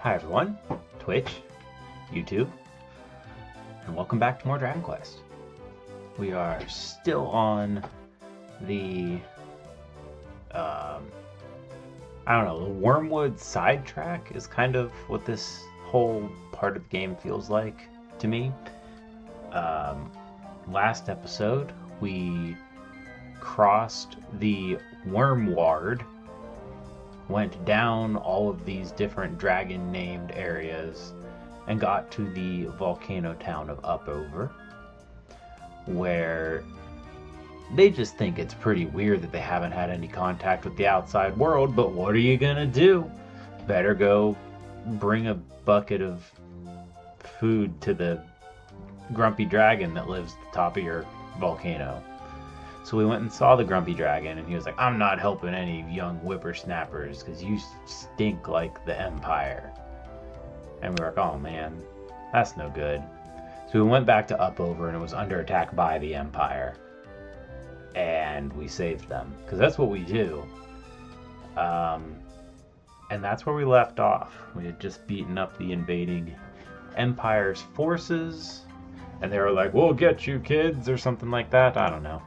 Hi everyone, Twitch, YouTube, and welcome back to more Dragon Quest. We are still on the, I don't know, the Wormwood sidetrack is kind of what this whole part of the game feels like to me. Last episode, we crossed the Wormward, went down all of these different dragon named areas and got to the volcano town of Upover, where they just think it's pretty weird that they haven't had any contact with the outside world, but what are you gonna do? Better go bring a bucket of food to the grumpy dragon that lives at the top of your volcano. So we went and saw the grumpy dragon, and he was like, I'm not helping any young whippersnappers because you stink like the Empire. And we were like, oh man, that's no good. So we went back to Upover, and it was under attack by the Empire. And we saved them, because that's what we do. And that's where we left off. We had just beaten up the invading Empire's forces, and they were like, we'll get you kids, or something like that. I don't know.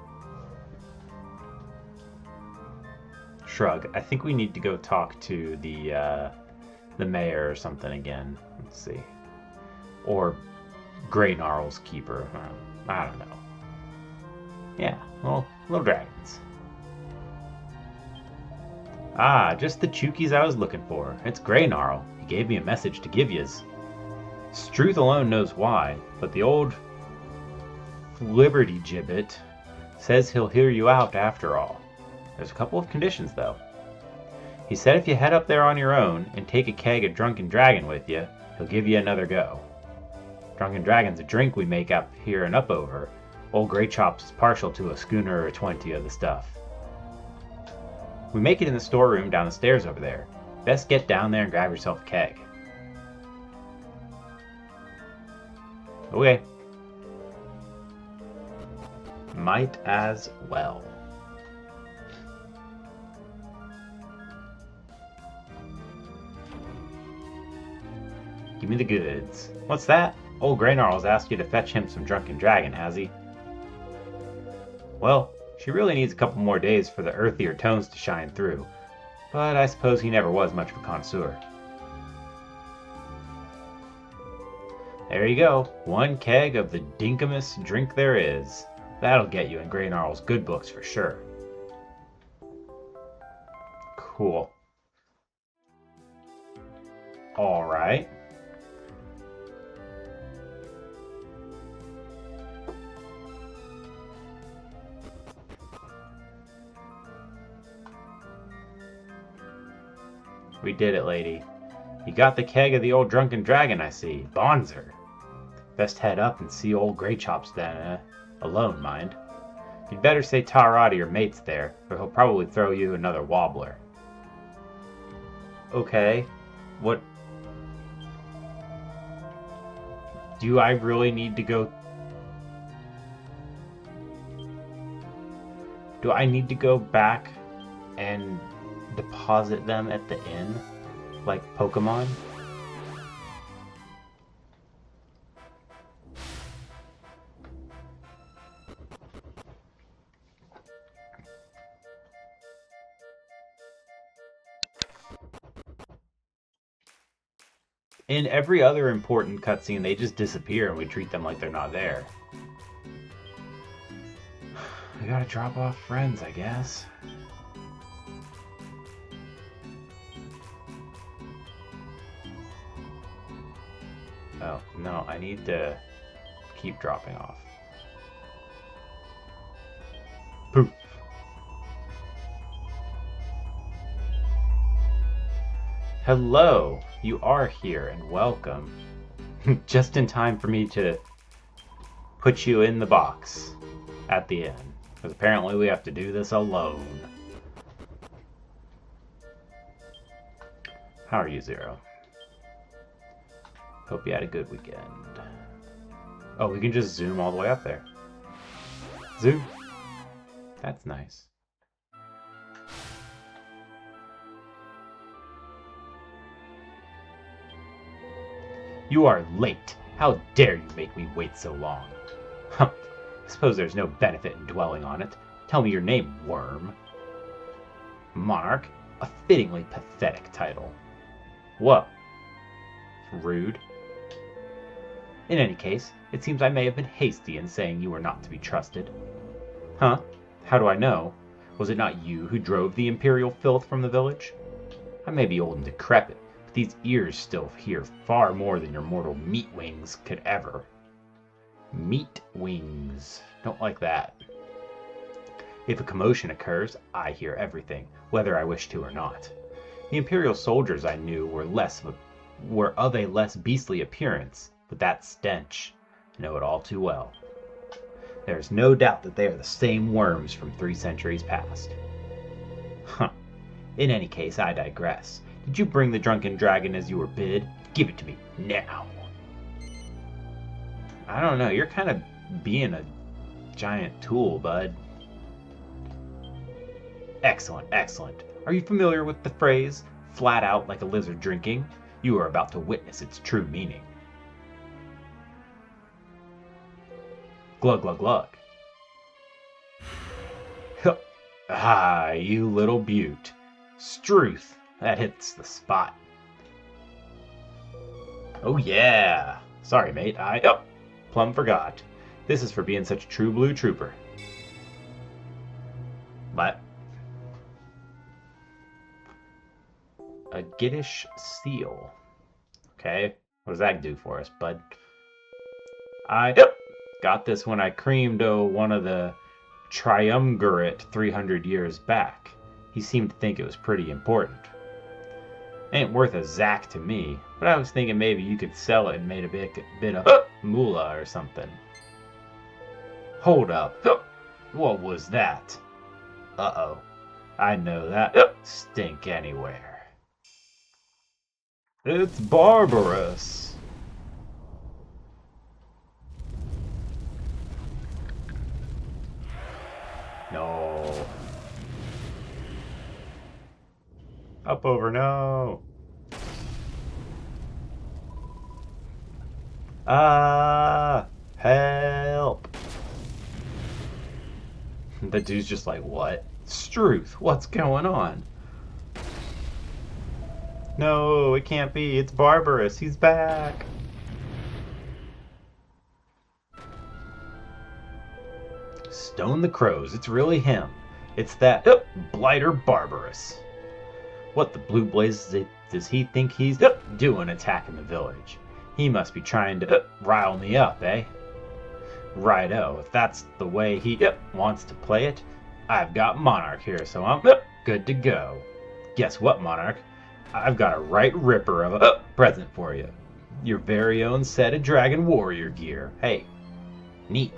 Shrug. I think we need to go talk to the mayor or something again. Let's see. Or Grey Gnarl's keeper. I don't know. Yeah, little dragons. Ah, just the chookies I was looking for. It's Grey Gnarl. He gave me a message to give yous. Struth alone knows why, but the old Liberty Gibbet says he'll hear you out after all. There's a couple of conditions, though. He said if you head up there on your own and take a keg of Drunken Dragon with you, he'll give you another go. Drunken Dragon's a drink we make up here in Upover. Old Grey Chops is partial to a schooner or 20 of the stuff. We make it in the storeroom down the stairs over there. Best get down there and grab yourself a keg. Okay. Might as well. Give me the goods. What's that? Old Grey Gnarl's asked you to fetch him some Drunken Dragon, has he? Well, she really needs a couple more days for the earthier tones to shine through, but I suppose he never was much of a connoisseur. There you go, one keg of the dinkumest drink there is. That'll get you in Grey Gnarl's good books for sure. Cool. Alright. We did it, lady. You got the keg of the old Drunken Dragon, I see. Bonzer. Best head up and see old Grey Chops then, eh? Alone, mind. You'd better say ta-ra to your mates there, or he'll probably throw you another wobbler. Okay. What? Do I really need to go? Do I need to go back and deposit them at the inn? Like Pokemon? In every other important cutscene, they just disappear and we treat them like they're not there. I gotta drop off friends, I guess. Oh, no, I need to keep dropping off. Poof. Hello, you are here and welcome. Just in time for me to put you in the box at the end. Because apparently we have to do this alone. How are you, Zero? Hope you had a good weekend. Oh, we can just zoom all the way up there. Zoom. That's nice. You are late. How dare you make me wait so long? Humph. I suppose there's no benefit in dwelling on it. Tell me your name, worm. Monarch? A fittingly pathetic title. Whoa. Rude. In any case, it seems I may have been hasty in saying you were not to be trusted. Huh? How do I know? Was it not you who drove the imperial filth from the village? I may be old and decrepit, but these ears still hear far more than your mortal meat wings could ever. Meat wings. Don't like that. If a commotion occurs, I hear everything, whether I wish to or not. The imperial soldiers I knew were of a less beastly appearance, but that stench, I know it all too well. There is no doubt that they are the same worms from 3 centuries past. Huh. In any case, I digress. Did you bring the drunken dragon as you were bid? Give it to me now. I don't know, you're kind of being a giant tool, bud. Excellent, excellent. Are you familiar with the phrase, flat out like a lizard drinking? You are about to witness its true meaning. Glug, glug, glug. Ah, you little beaut. Struth, that hits the spot. Oh yeah. Sorry, mate, plumb forgot. This is for being such a true blue trooper. But a Giddish seal. Okay, what does that do for us, bud? I got this when I creamed one of the triumvirate 300 years back. He seemed to think it was pretty important. Ain't worth a zack to me, but I was thinking maybe you could sell it and made a bit of moolah or something. Hold up. What was that? Uh-oh. I know that stink anywhere. It's barbarous. No. Up over, no. Help. The dude's just like, what? Struth, what's going on? No, it can't be. It's barbarous. He's back. Stone the crows. It's really him. It's that blighter Barbarous. What the blue blazes does he think he's doing attacking the village? He must be trying to rile me up, eh? Righto, if that's the way he wants to play it, I've got Monarch here, so I'm good to go. Guess what, Monarch? I've got a right ripper of a present for you. Your very own set of Dragon Warrior gear. Hey, neat.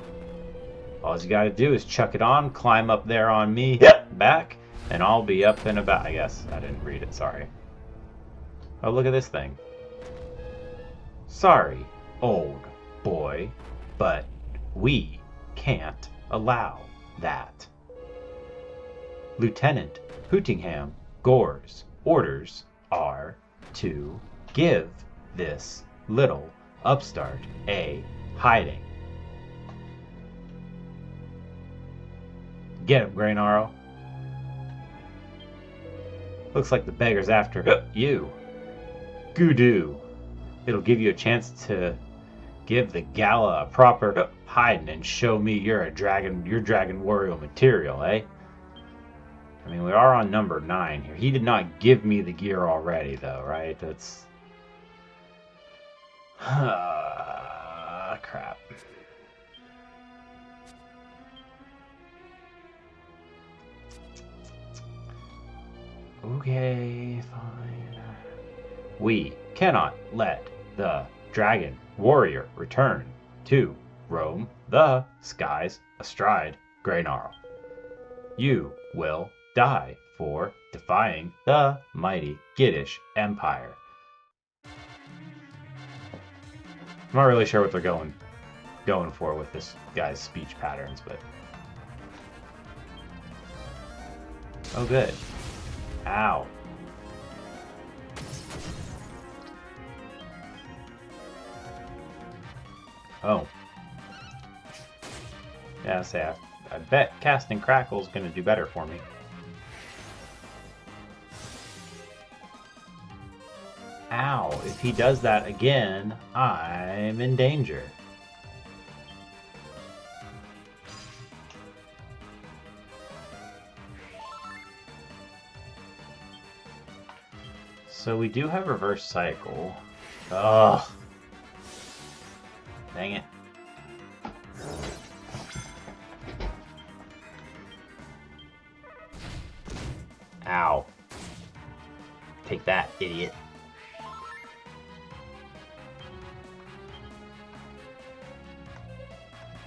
All you gotta do is chuck it on, climb up there on me, back, and I'll be up and about. I guess I didn't read it, sorry. Oh, look at this thing. Sorry, old boy, but we can't allow that. Lieutenant Hootingham Gore's orders are to give this little upstart a hiding. Get him, Graynarrow. Looks like the beggar's after you. Goodoo. It'll give you a chance to give the gala a proper hiding and show me you're Dragon Warrior material, eh? I mean, we are on number 9 here. He did not give me the gear already, though, right? That's... crap. Okay, fine. We cannot let the Dragon Warrior return to roam the skies astride Graynarrow. You will die for defying the mighty Giddish Empire. I'm not really sure what they're going for with this guy's speech patterns, but... Oh, good. Ow. Oh. Yeah, I bet casting Crackle's gonna do better for me. Ow, if he does that again, I'm in danger. So we do have reverse cycle. Ugh. Dang it. Ow. Take that, idiot.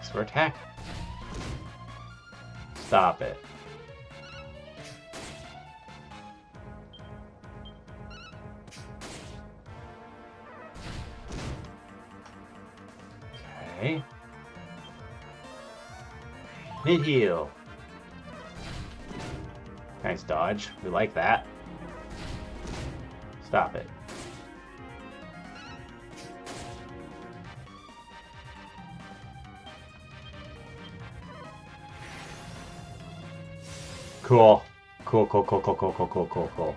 So attack. Stop it. Okay. Mid-heal. Nice dodge. We like that. Stop it. Cool. Cool, cool, cool, cool, cool, cool, cool, cool, cool.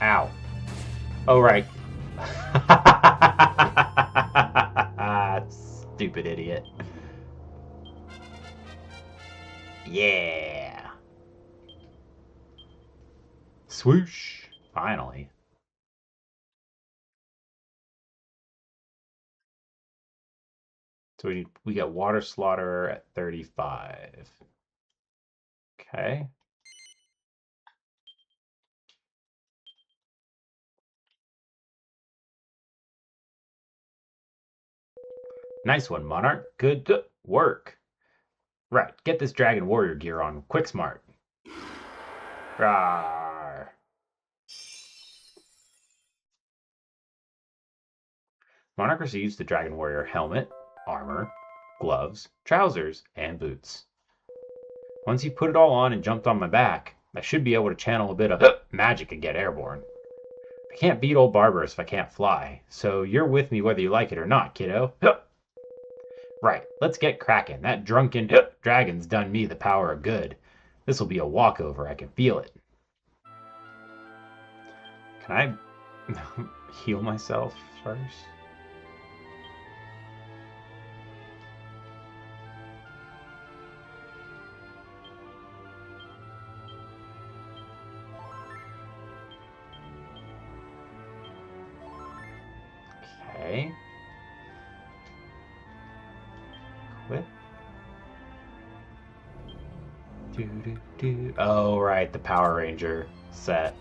Ow. Oh, right. Stupid idiot. Yeah. Swoosh. Finally. So we got Water Slaughter at 35. Okay. Nice one, Monarch. Good work. Right, get this Dragon Warrior gear on quick smart. Rawr. Monarch receives the Dragon Warrior helmet, armor, gloves, trousers, and boots. Once you put it all on and jumped on my back, I should be able to channel a bit of magic and get airborne. I can't beat old Barbarous if I can't fly, so you're with me whether you like it or not, kiddo. Right, let's get cracking. That drunken dragon's done me the power of good. This'll be a walkover, I can feel it. Can I heal myself first? Okay. Quit. Oh, right, the Power Ranger set.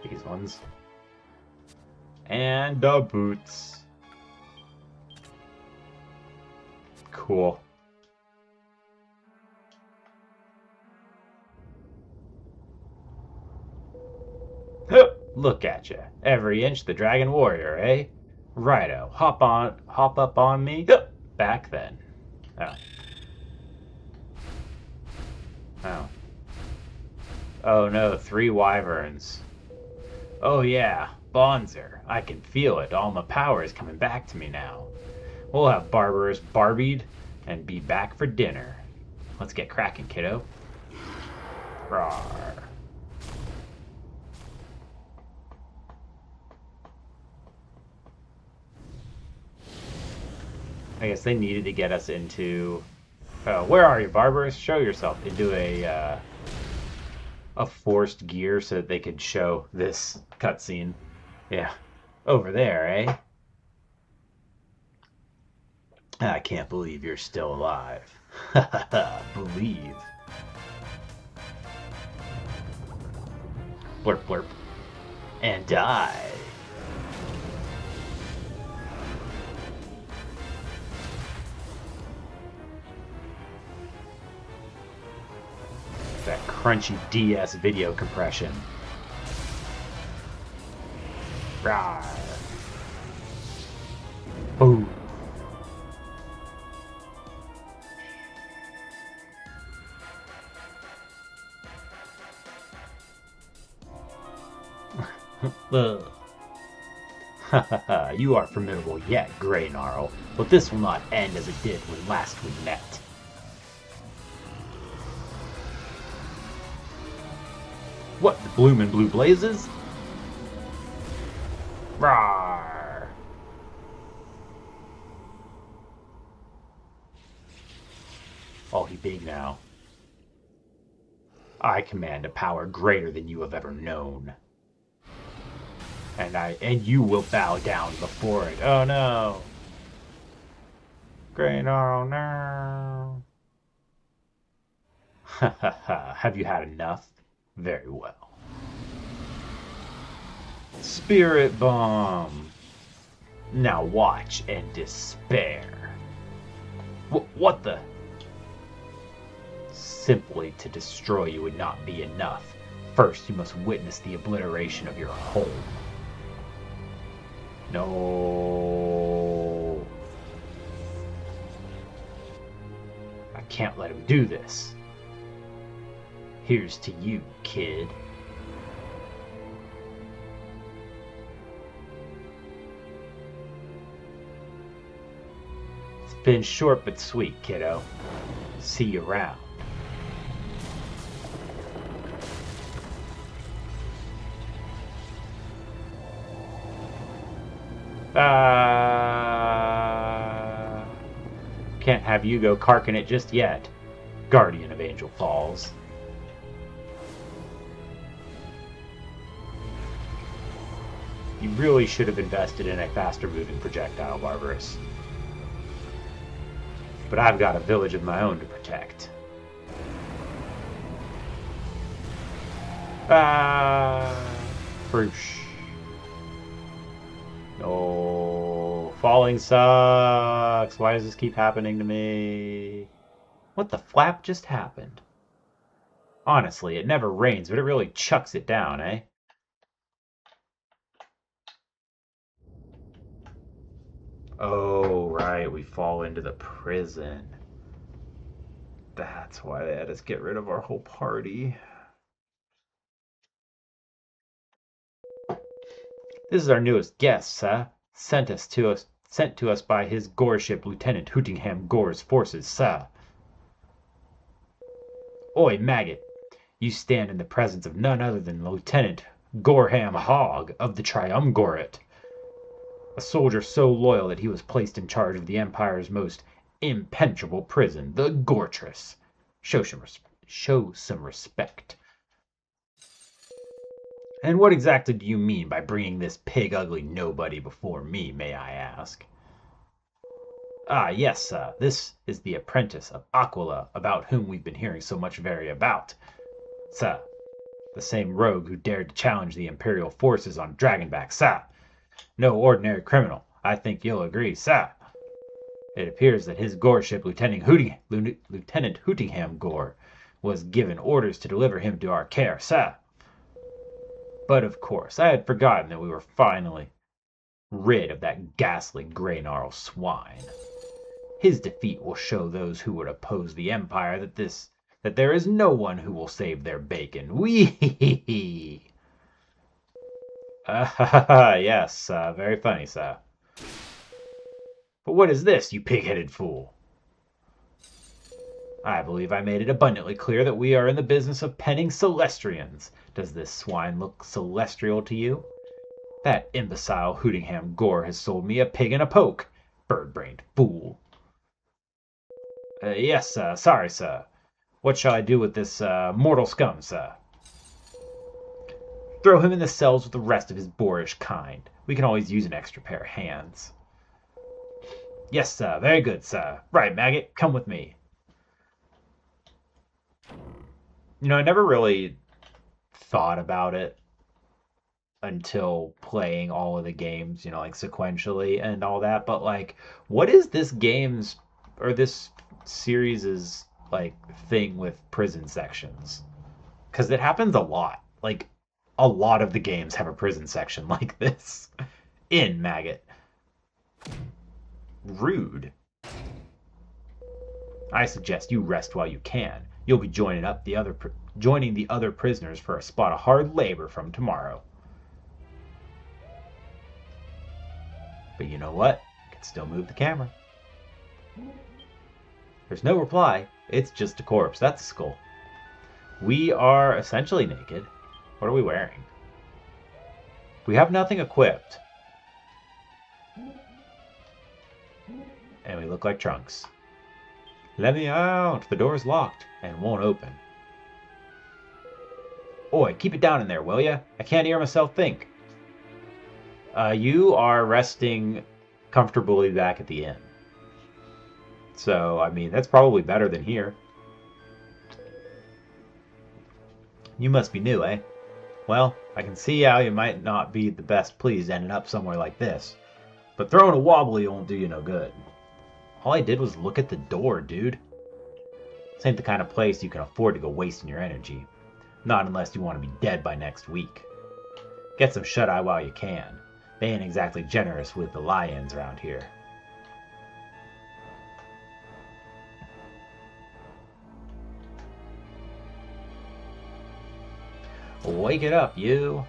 These ones. And the boots. Cool. Look at ya. Every inch the Dragon Warrior, eh? Righto. Hop up on me. Back then. Oh. Oh. Oh no, 3 wyverns. Oh yeah, Bonzer. I can feel it. All my power is coming back to me now. We'll have Barbarous barbied and be back for dinner. Let's get cracking, kiddo. Rawr. I guess they needed to get us into... where are you, Barbarous? Show yourself. Into a forced gear so that they could show this cutscene. Yeah. Over there, eh? I can't believe you're still alive. Believe. Blurp, blurp. And die. That crunchy DS video compression. Rawr. Boom. You are formidable yet, Grey Gnarl, but this will not end as it did when last we met. What, the bloomin' blue blazes? Rawr! Oh, he big now. I command a power greater than you have ever known. And you will bow down before it. Oh no. Grey Gnarl, no. Ha ha ha. Have you had enough? Very well. Spirit Bomb. Now watch and despair. What the? Simply to destroy you would not be enough. First, you must witness the obliteration of your home. No. I can't let him do this. Here's to you, kid. It's been short but sweet, kiddo. See you around. Can't have you go carking it just yet, Guardian of Angel Falls. You really should have invested in a faster moving projectile, Barbarous. But I've got a village of my own to protect. Froosh. No, falling sucks. Why does this keep happening to me? What the flap just happened? Honestly, it never rains, but it really chucks it down, eh? Oh, right, we fall into the prison. That's why they had us get rid of our whole party. This is our newest guest, sir. Sent to us by his goreship, Lieutenant Hootingham Gore's forces, sir. Oi, maggot! You stand in the presence of none other than Lieutenant Goreham Hogg of the Triumvirate. A soldier so loyal that he was placed in charge of the Empire's most impenetrable prison, the Gortress. Show some respect. And what exactly do you mean by bringing this pig-ugly nobody before me, may I ask? Ah, yes, sir. This is the apprentice of Aquila, about whom we've been hearing so much about. Sir, the same rogue who dared to challenge the Imperial forces on Dragonback, sir. No ordinary criminal, I think you'll agree, sir. It appears that his goreship, Lieutenant Hootingham Gore, was given orders to deliver him to our care, sir. But of course, I had forgotten that we were finally rid of that ghastly Grey Gnarl swine. His defeat will show those who would oppose the Empire that there is no one who will save their bacon. Wee! Yes, very funny, sir. But what is this, you pig-headed fool? I believe I made it abundantly clear that we are in the business of penning Celestrians. Does this swine look celestial to you? That imbecile Hootingham Gore has sold me a pig and a poke. Bird-brained fool. Yes, sir. Sorry, sir. What shall I do with this mortal scum, sir? Throw him in the cells with the rest of his boorish kind. We can always use an extra pair of hands. Yes, sir. Very good, sir. Right, maggot. Come with me. You know, I never really thought about it until playing all of the games, you know, like sequentially and all that. But like, what is this game's or this series' like thing with prison sections? Because it happens a lot. Like, a lot of the games have a prison section like this. In Maggot. Rude. I suggest you rest while you can. You'll be joining the other prisoners for a spot of hard labor from tomorrow. But you know what? I can still move the camera. There's no reply. It's just a corpse. That's a skull. We are essentially naked. What are we wearing? We have nothing equipped. And we look like Trunks. Let me out! The door's locked and won't open. Oi, keep it down in there, will ya? I can't hear myself think. You are resting comfortably back at the inn. So, I mean, that's probably better than here. You must be new, eh? Well, I can see how you might not be the best pleased ending up somewhere like this. But throwing a wobbly won't do you no good. All I did was look at the door, dude. This ain't the kind of place you can afford to go wasting your energy. Not unless you want to be dead by next week. Get some shut-eye while you can. They ain't exactly generous with the lie-ins around here. Wake it up, you.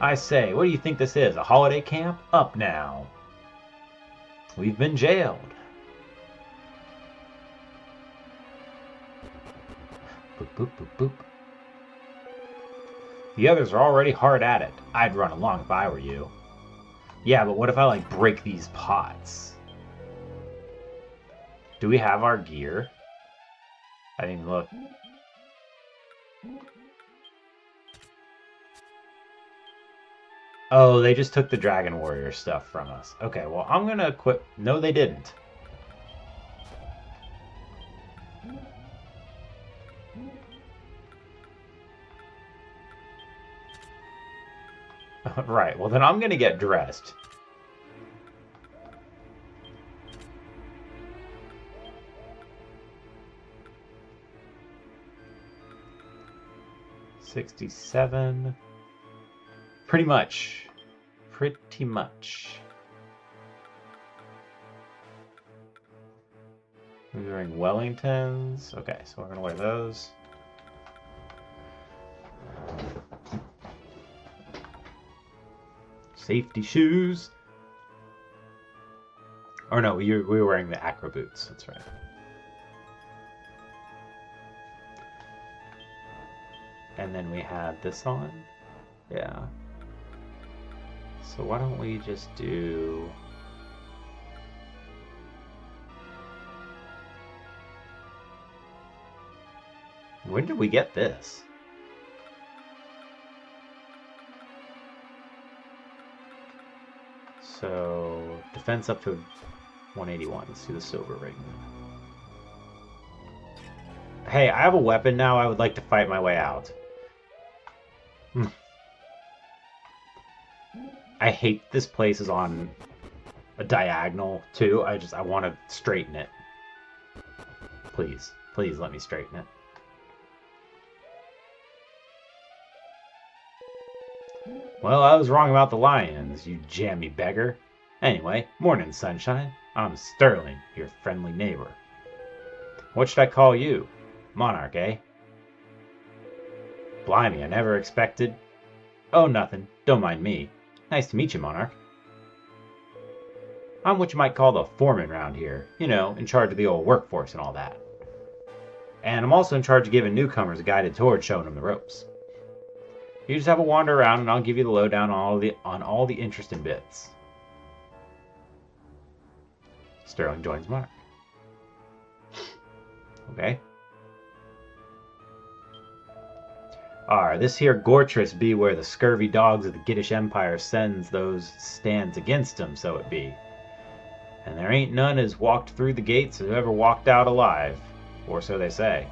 I say, what do you think this is? A holiday camp? Up now. We've been jailed. Boop, boop, boop, boop. The others are already hard at it. I'd run along if I were you. Yeah, but what if I, like, break these pots? Do we have our gear? I didn't even look. Oh, they just took the Dragon Warrior stuff from us. Okay, well, I'm gonna equip... No, they didn't. Right, well then I'm gonna get dressed. $67. Pretty much. Pretty much. We're wearing Wellingtons. Okay, so we're gonna wear those. Safety shoes. Or no, we were wearing the acro boots. That's right. And then we had this on. Yeah. So why don't we just do... When did we get this? So, defense up to 181. Let's do the silver ring. Hey, I have a weapon now. I would like to fight my way out. I hate this place is on a diagonal, too. I want to straighten it. Please. Please let me straighten it. Well, I was wrong about the lions, you jammy beggar. Anyway, morning, sunshine. I'm Sterling, your friendly neighbor. What should I call you? Monarch, eh? Blimey, I never expected... Oh, nothing. Don't mind me. Nice to meet you, Monarch. I'm what you might call the foreman round here. You know, in charge of the old workforce and all that. And I'm also in charge of giving newcomers a guided tour showing them the ropes. You just have a wander around and I'll give you the lowdown on all the interesting bits. Sterling joins Monarch. Okay. This here Gortress be where the scurvy dogs of the Giddish Empire sends those stands against him, so it be. And there ain't none as walked through the gates who ever walked out alive, or so they say.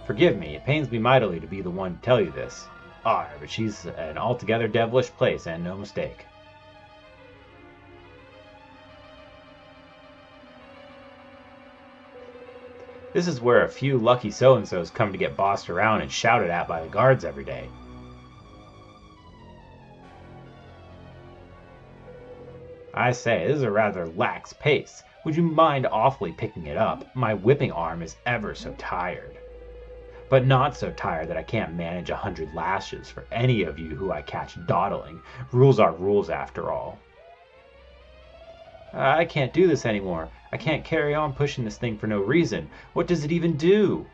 Forgive me, it pains me mightily to be the one to tell you this. But she's an altogether devilish place, and no mistake. This is where a few lucky so-and-sos come to get bossed around and shouted at by the guards every day. I say, this is a rather lax pace. Would you mind awfully picking it up? My whipping arm is ever so tired. But not so tired that I can't manage 100 lashes for any of you who I catch dawdling. Rules are rules after all. I can't do this anymore. I can't carry on pushing this thing for no reason. What does it even do?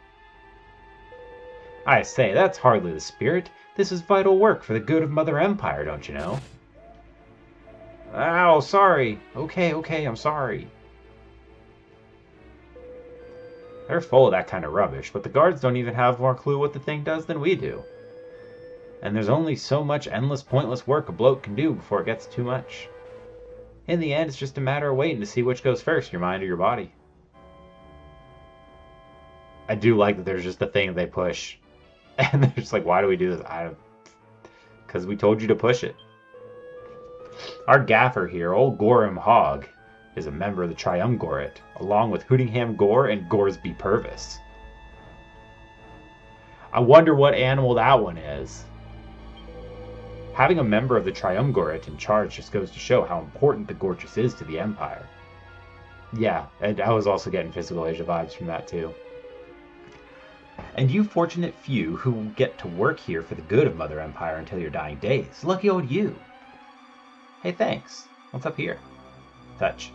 I say, that's hardly the spirit. This is vital work for the good of Mother Empire, don't you know? Ow, sorry. Okay, I'm sorry. They're full of that kind of rubbish, but the guards don't even have more clue what the thing does than we do. And there's only so much endless, pointless work a bloke can do before it gets too much. In the end, it's just a matter of waiting to see which goes first, your mind or your body. I do like that there's just a thing they push. And they're just like, why do we do this? Because we told you to push it. Our gaffer here, old Gorham Hogg, is a member of the Triumvirate, along with Hootingham Gore and Goresby Purvis. I wonder what animal that one is. Having a member of the Triumvirate in charge just goes to show how important the Gortress is to the Empire. Yeah, and I was also getting Physical Asia vibes from that too. And you fortunate few who get to work here for the good of Mother Empire until your dying days. Lucky old you. Hey, thanks. What's up here? Touch.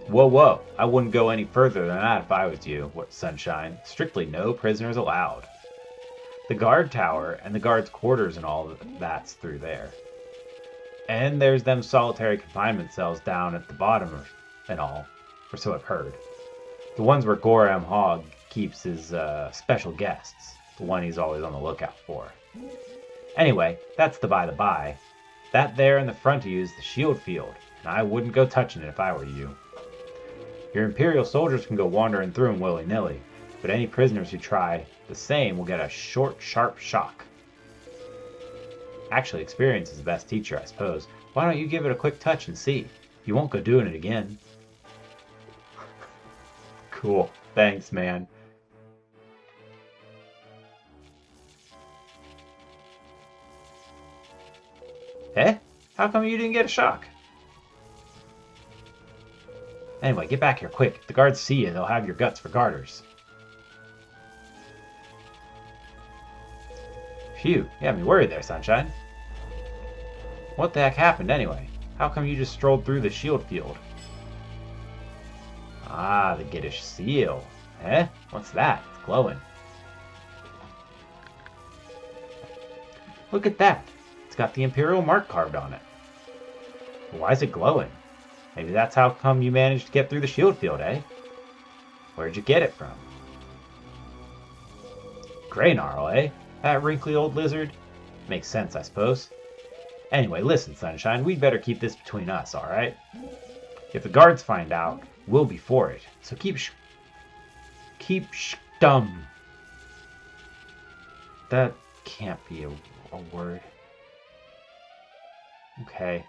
Whoa. I wouldn't go any further than that if I was you, Sunshine. Strictly no prisoners allowed. The guard tower and the guards' quarters and all that's through there. And there's them solitary confinement cells down at the bottom and all, or so I've heard. The ones where Gorham Hogg keeps his special guests, the one he's always on the lookout for. Anyway, that's the by. That there in the front of you is the shield field, and I wouldn't go touching it if I were you. Your Imperial soldiers can go wandering through them willy-nilly, but any prisoners who try the same will get a short, sharp shock. Actually, experience is the best teacher, I suppose. Why don't you give it a quick touch and see? You won't go doing it again. Cool. Thanks, man. Eh? How come you didn't get a shock? Anyway, get back here quick. If the guards see you, they'll have your guts for garters. Phew, you had me worried there, Sunshine. What the heck happened anyway? How come you just strolled through the shield field? Ah, the Giddish seal. Eh? What's that? It's glowing. Look at that. It's got the Imperial mark carved on it. Why is it glowing? Maybe that's how come you managed to get through the shield field, eh? Where'd you get it from? Greynarl, eh? That wrinkly old lizard? Makes sense, I suppose. Anyway, listen, Sunshine, we'd better keep this between us, alright? If the guards find out, we'll be for it. So keep stum. That can't be a word. Okay.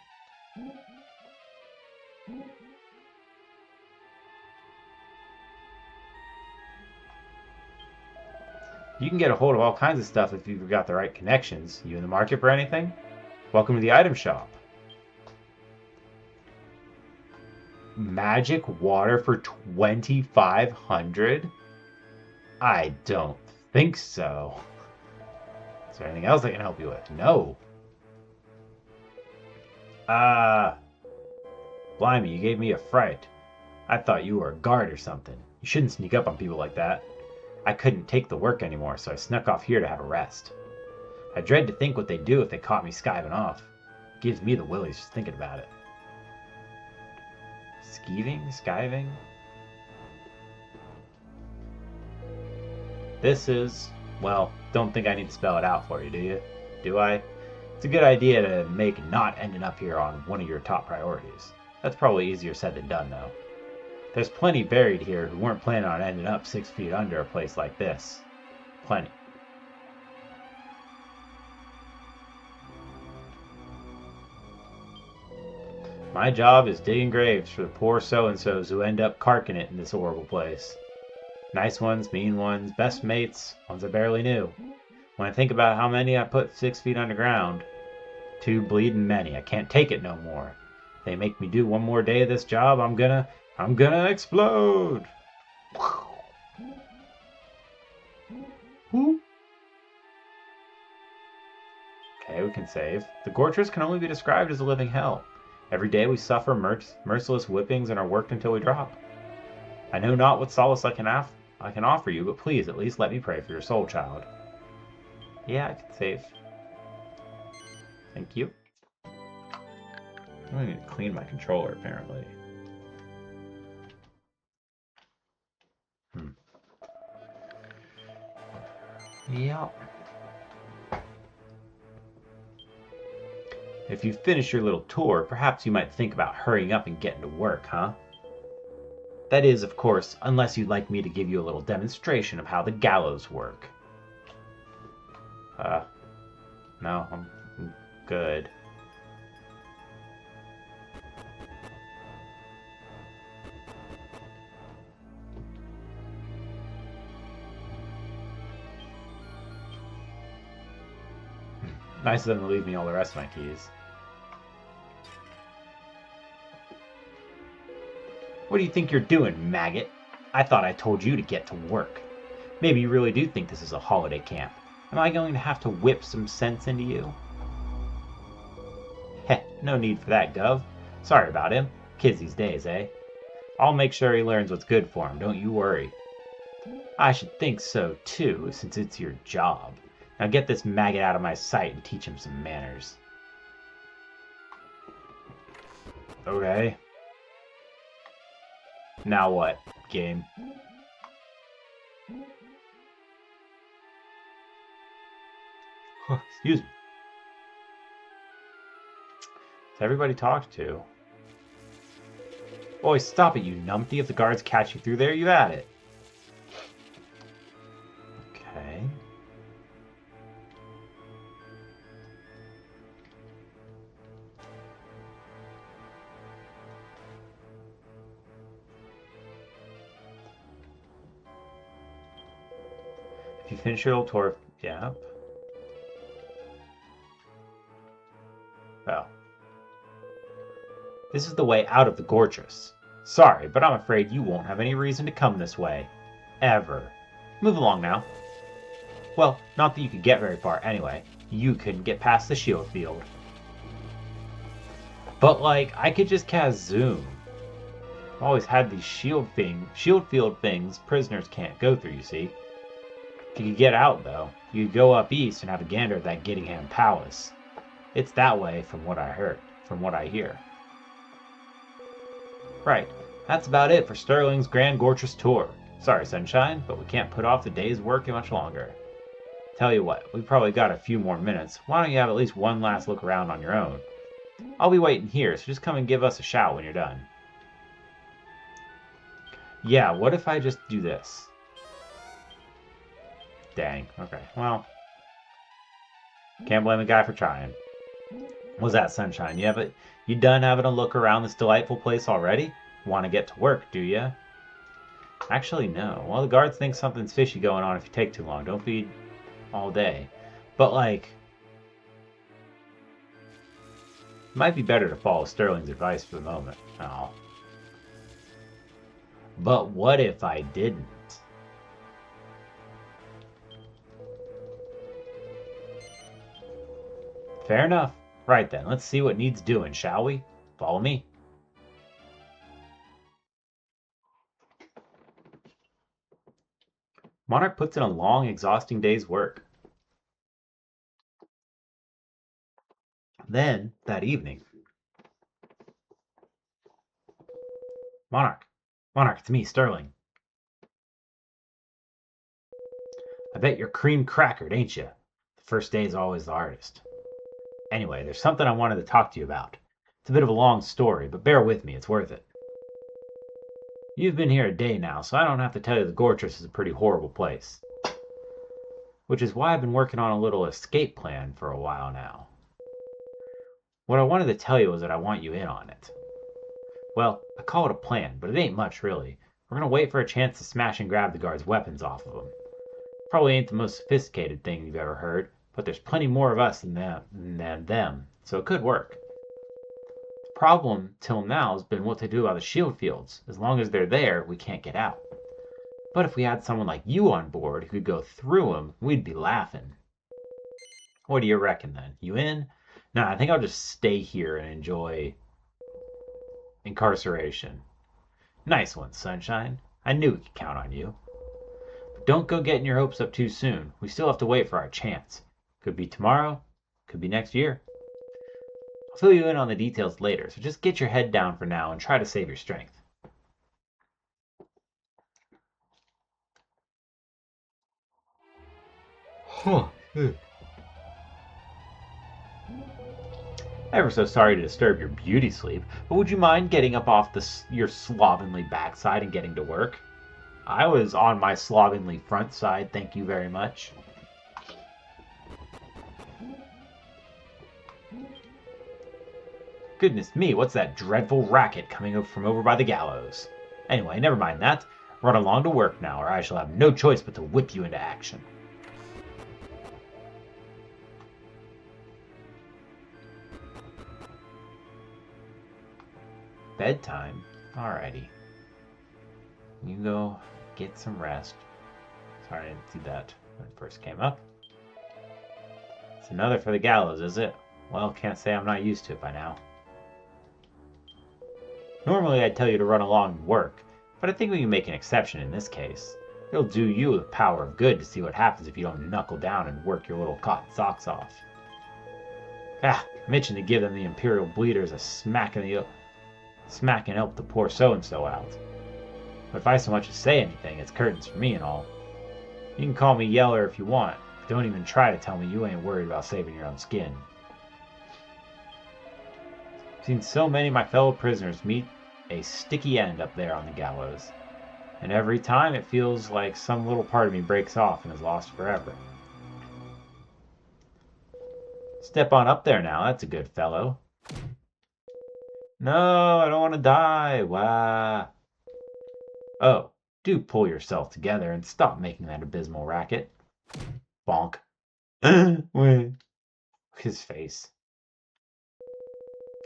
You can get a hold of all kinds of stuff if you've got the right connections. You in the market for anything? Welcome to the item shop. Magic water for 2,500? I don't think so. Is there anything else I can help you with? No. Blimey, you gave me a fright. I thought you were a guard or something. You shouldn't sneak up on people like that. I couldn't take the work anymore, so I snuck off here to have a rest. I dread to think what they'd do if they caught me skiving off. It gives me the willies just thinking about it. Skiving? This is, well, don't think I need to spell it out for you, do you? Do I? It's a good idea to make not ending up here on one of your top priorities. That's probably easier said than done, though. There's plenty buried here who weren't planning on ending up 6 feet under a place like this. Plenty. My job is digging graves for the poor so-and-sos who end up carking it in this horrible place. Nice ones, mean ones, best mates, ones I barely knew. When I think about how many I put 6 feet underground, too bleeding many. I can't take it no more. If they make me do one more day of this job, I'm gonna explode. Okay, we can save. The Gortress can only be described as a living hell. Every day we suffer merciless whippings and are worked until we drop. I know not what solace I can offer you, but please at least let me pray for your soul, child. Yeah, I can save. Thank you. I need to clean my controller, apparently. Yep. If you finish your little tour, perhaps you might think about hurrying up and getting to work, huh? That is, of course, unless you'd like me to give you a little demonstration of how the gallows work. No, I'm good. Nice of them to leave me all the rest of my keys. What do you think you're doing, maggot? I thought I told you to get to work. Maybe you really do think this is a holiday camp. Am I going to have to whip some sense into you? Heh, no need for that, Gov. Sorry about him. Kids these days, eh? I'll make sure he learns what's good for him, don't you worry. I should think so, too, since it's your job. Now get this maggot out of my sight and teach him some manners. Okay. Now what, game? Excuse me. Has everybody talked to? Boy, stop it, you numpty. If the guards catch you through there, you had it. Okay. If you finish your little tour, yep. Well. This is the way out of the Gortress. Sorry, but I'm afraid you won't have any reason to come this way. Ever. Move along now. Well, not that you could get very far anyway. You couldn't get past the shield field. But, like, I could just cast Zoom. I've always had these shield field things prisoners can't go through, you see. If you could get out, though, you could go up east and have a gander at that Gittingham Palace. It's that way from what I hear. Right, that's about it for Sterling's Grand Gortress tour. Sorry, Sunshine, but we can't put off the day's work much longer. Tell you what, we've probably got a few more minutes. Why don't you have at least one last look around on your own? I'll be waiting here, so just come and give us a shout when you're done. Yeah, what if I just do this? Dang, okay, well. Can't blame a guy for trying. What's that, Sunshine? You done having a look around this delightful place already? Want to get to work, do ya? Actually, no. Well, the guards think something's fishy going on if you take too long. Don't feed all day. But, like, it might be better to follow Sterling's advice for the moment. Oh. But what if I didn't? Fair enough. Right then, let's see what needs doing, shall we? Follow me. Monarch puts in a long, exhausting day's work. Then, that evening... Monarch, it's me, Sterling. I bet you're cream crackered, ain't you? The first day is always the hardest. Anyway, there's something I wanted to talk to you about. It's a bit of a long story, but bear with me, it's worth it. You've been here a day now, so I don't have to tell you the Gortress is a pretty horrible place. Which is why I've been working on a little escape plan for a while now. What I wanted to tell you is that I want you in on it. Well, I call it a plan, but it ain't much really. We're gonna wait for a chance to smash and grab the guards' weapons off of them. Probably ain't the most sophisticated thing you've ever heard, but there's plenty more of us than them, so it could work. The Problem till now has been what to do about the shield fields. As long as they're there, we can't get out. But if we had someone like you on board who could go through them, we'd be laughing. What do you reckon then? You in? Nah, I think I'll just stay here and enjoy incarceration. Nice one, Sunshine. I knew we could count on you. But don't go getting your hopes up too soon. We still have to wait for our chance. Could be tomorrow, could be next year. I'll fill you in on the details later, so just get your head down for now and try to save your strength. Huh. Ever so sorry to disturb your beauty sleep, but would you mind getting up off your slovenly backside and getting to work? I was on my slovenly front side, thank you very much. Goodness me, what's that dreadful racket coming up from over by the gallows? Anyway, never mind that. Run along to work now, or I shall have no choice but to whip you into action. Bedtime? Alrighty. You go get some rest. Sorry, I didn't see that when it first came up. It's another for the gallows, is it? Well, can't say I'm not used to it by now. Normally I'd tell you to run along and work, but I think we can make an exception in this case. It'll do you the power of good to see what happens if you don't knuckle down and work your little cotton socks off. I mentioned to give them the Imperial Bleeders a smack and help the poor so-and-so out. But if I so much as say anything, it's curtains for me and all. You can call me Yeller if you want, but don't even try to tell me you ain't worried about saving your own skin. I've seen so many of my fellow prisoners meet a sticky end up there on the gallows, and every time it feels like some little part of me breaks off and is lost forever. Step on up there now, that's a good fellow. No, I don't want to die. Wah. Oh, do pull yourself together and stop making that abysmal racket. Bonk. His face.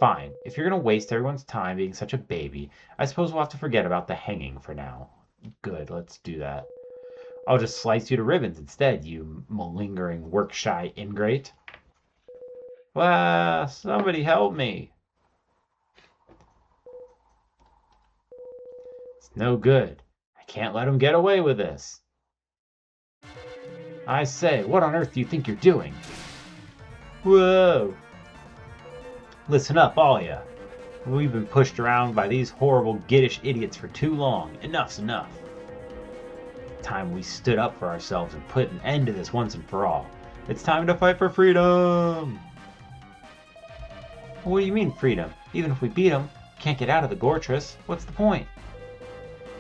Fine, if you're going to waste everyone's time being such a baby, I suppose we'll have to forget about the hanging for now. Good, let's do that. I'll just slice you to ribbons instead, you malingering, work-shy ingrate. Wah, somebody help me. It's no good. I can't let him get away with this. I say, what on earth do you think you're doing? Whoa! Listen up, all ya. We've been pushed around by these horrible, giddish idiots for too long. Enough's enough. Time we stood up for ourselves and put an end to this once and for all. It's time to fight for freedom! What do you mean, freedom? Even if we beat them, can't get out of the Gortress. What's the point?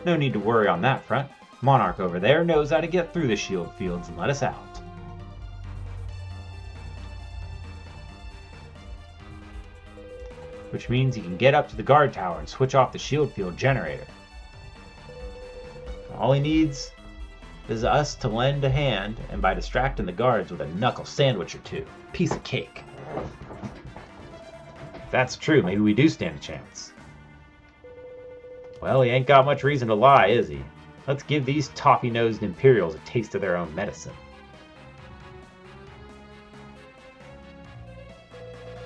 No need to worry on that front. Monarch over there knows how to get through the shield fields and let us out. Which means he can get up to the guard tower and switch off the shield field generator. All he needs is us to lend a hand, and by distracting the guards with a knuckle sandwich or two. Piece of cake. If that's true, maybe we do stand a chance. Well, he ain't got much reason to lie, is he? Let's give these toffee-nosed Imperials a taste of their own medicine.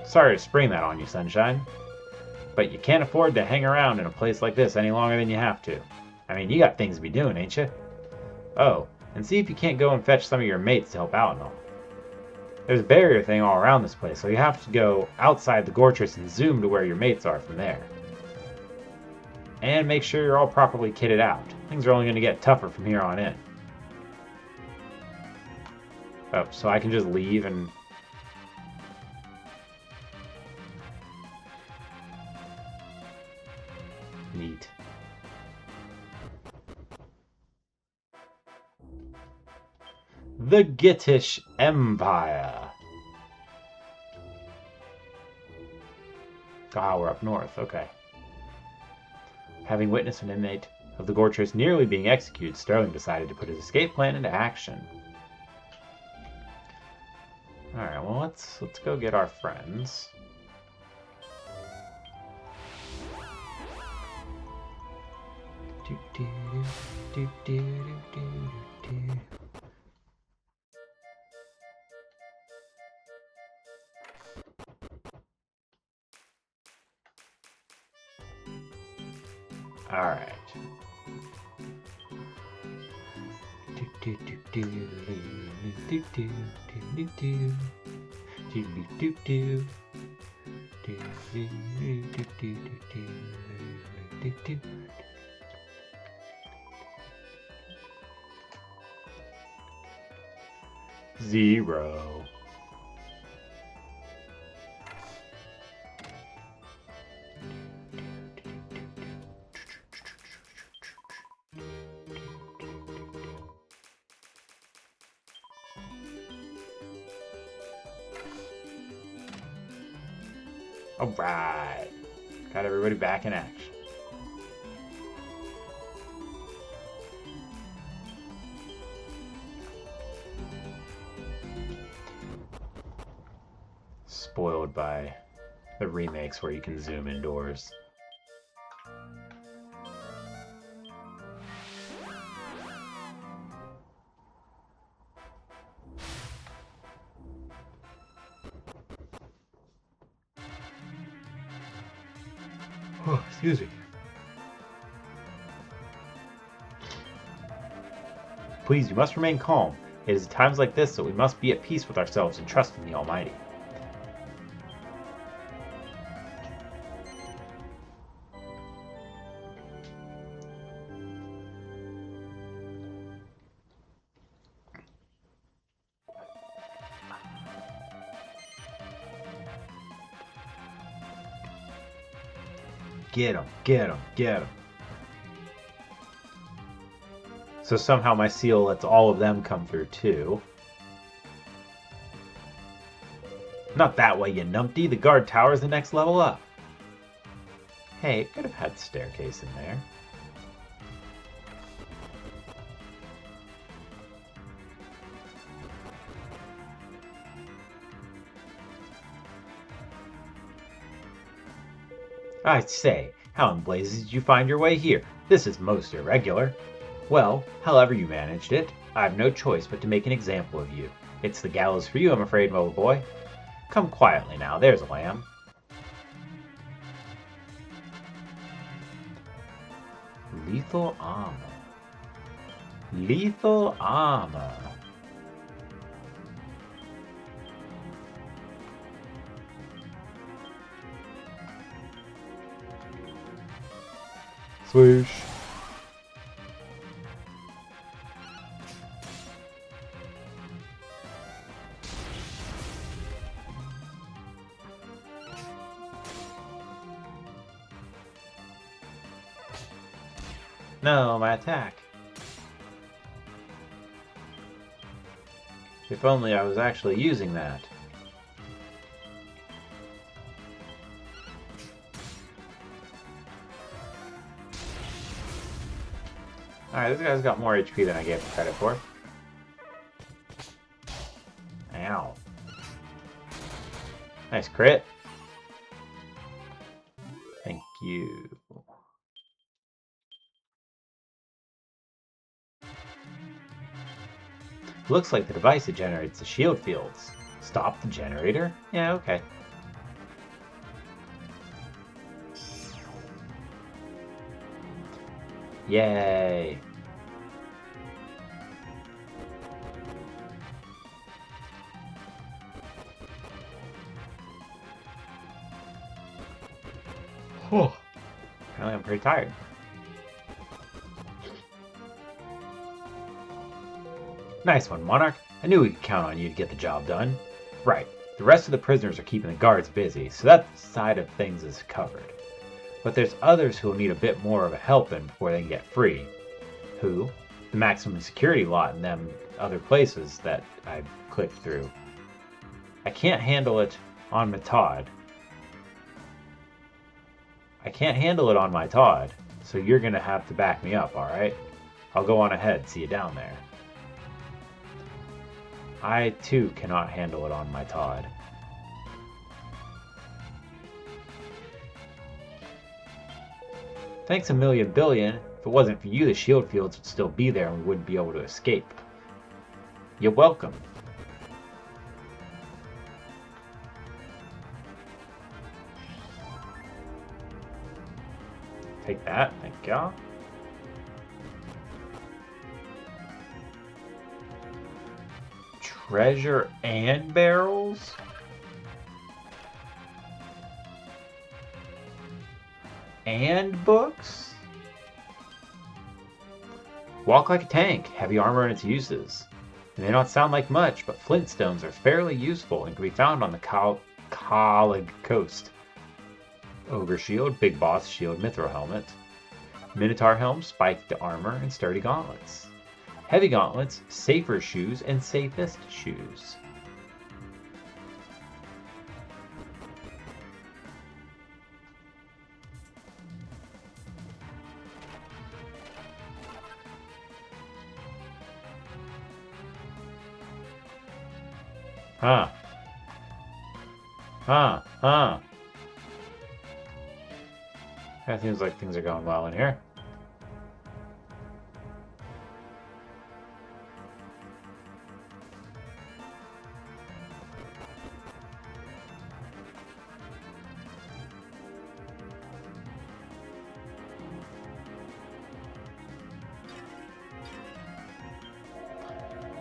Sorry to spring that on you, Sunshine. But you can't afford to hang around in a place like this any longer than you have to. I mean, you got things to be doing, ain't you? Oh, and see if you can't go and fetch some of your mates to help out and all. There's a barrier thing all around this place, so you have to go outside the Gortress and zoom to where your mates are from there. And make sure you're all properly kitted out. Things are only going to get tougher from here on in. Oh, so I can just leave and... Neat. The Gittish Empire. Ah, we're up north, okay. Having witnessed an inmate of the Gortress nearly being executed, Sterling decided to put his escape plan into action. Alright, well let's go get our friends. Alright. Zero. Alright. Got everybody back in action. Spoiled by the remakes where you can zoom indoors. Oh, excuse me. Please, you must remain calm. It is at times like this that we must be at peace with ourselves and trust in the Almighty. Get him, get him, get him. So somehow my seal lets all of them come through too. Not that way, you numpty. The guard tower is the next level up. Hey, it could have had the staircase in there. I say, how in blazes did you find your way here? This is most irregular. Well, however you managed it, I've no choice but to make an example of you. It's the gallows for you, I'm afraid, my little boy. Come quietly now, there's a lamb. Lethal armor. Lethal armor. Swoosh. No, my attack. If only I was actually using that. Alright, this guy's got more HP than I gave him credit for. Ow. Nice crit. Thank you. Looks like the device that generates the shield fields. Stop the generator? Yeah, okay. Yay! Oh, apparently I'm pretty tired. Nice one, Monarch. I knew we could count on you to get the job done. Right. The rest of the prisoners are keeping the guards busy, so that side of things is covered. But there's others who will need a bit more of a helping before they can get free. Who? The maximum security lot in them other places that I clicked through. I can't handle it on my Todd. I can't handle it on my Todd, so you're gonna have to back me up, alright? I'll go on ahead, see you down there. I, too, cannot handle it on my Todd. Thanks a million billion If it wasn't for you, the shield fields would still be there and we wouldn't be able to escape. You're welcome. Take that, thank you. Treasure and barrels? And books? Walk like a tank, heavy armor and its uses. They may not sound like much, but flintstones are fairly useful and can be found on the Kalig coast. Ogre shield, big boss shield, mithril helmet. Minotaur helm, spiked armor, and sturdy gauntlets. Heavy gauntlets, safer shoes, and safest shoes. Huh. That seems like things are going well in here.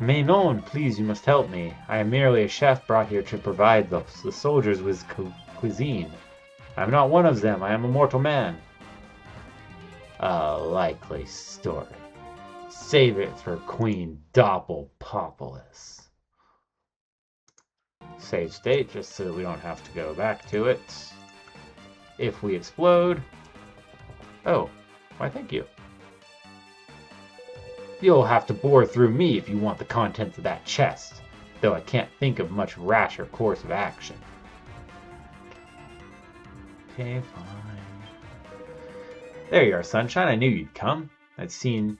Manon, please, you must help me. I am merely a chef brought here to provide the soldiers with cuisine. I am not one of them. I am a mortal man. A likely story. Save it for Queen Doppelpopolis. Save state, just so that we don't have to go back to it. If we explode... Oh, why thank you. You'll have to bore through me if you want the contents of that chest, though I can't think of much rasher course of action. Okay, fine. There you are, sunshine. I knew you'd come. I seen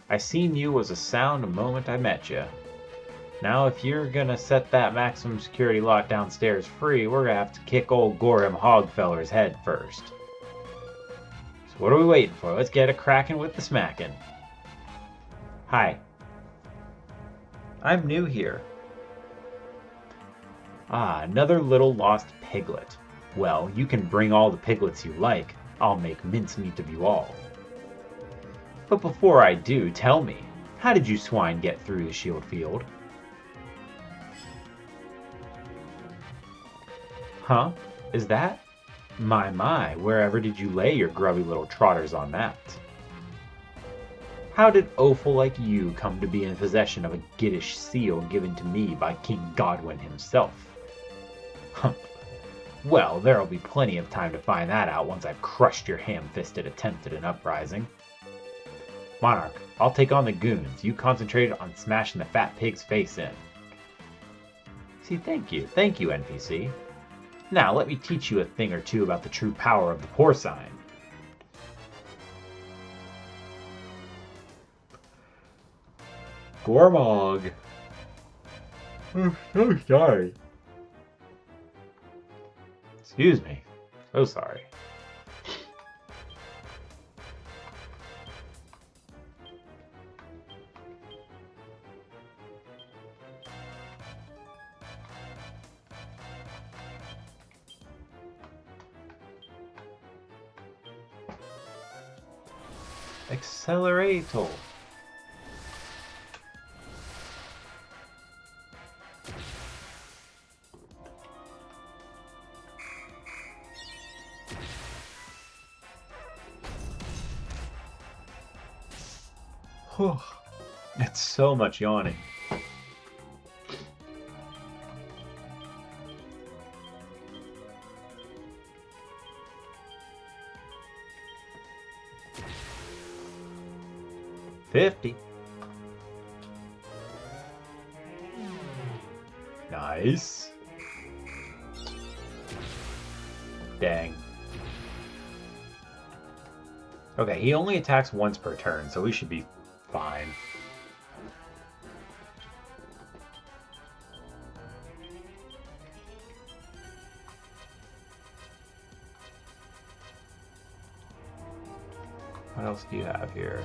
you was a sound the moment I met you. Now, if you're gonna set that maximum security lock downstairs free, we're gonna have to kick old Gorham Hogfeller's head first. So what are we waiting for? Let's get a cracking with the smacking. Hi. I'm new here. Ah, another little lost piglet. Well, you can bring all the piglets you like. I'll make mincemeat of you all. But before I do, tell me, how did you swine get through the shield field? Huh? Is that? My, wherever did you lay your grubby little trotters on that? How did offal like you come to be in possession of a giddish seal given to me by King Godwin himself? Well, there'll be plenty of time to find that out once I've crushed your ham-fisted attempt at an uprising. Monarch, I'll take on the goons. You concentrate on smashing the fat pig's face in. See, thank you, NPC. Now, let me teach you a thing or two about the true power of the porcine. Gormog. I'm so sorry. Excuse me. So sorry. Accelerator. It's so much yawning. $50. Nice. Dang. Okay, he only attacks once per turn, so we should be fine. What else do you have here?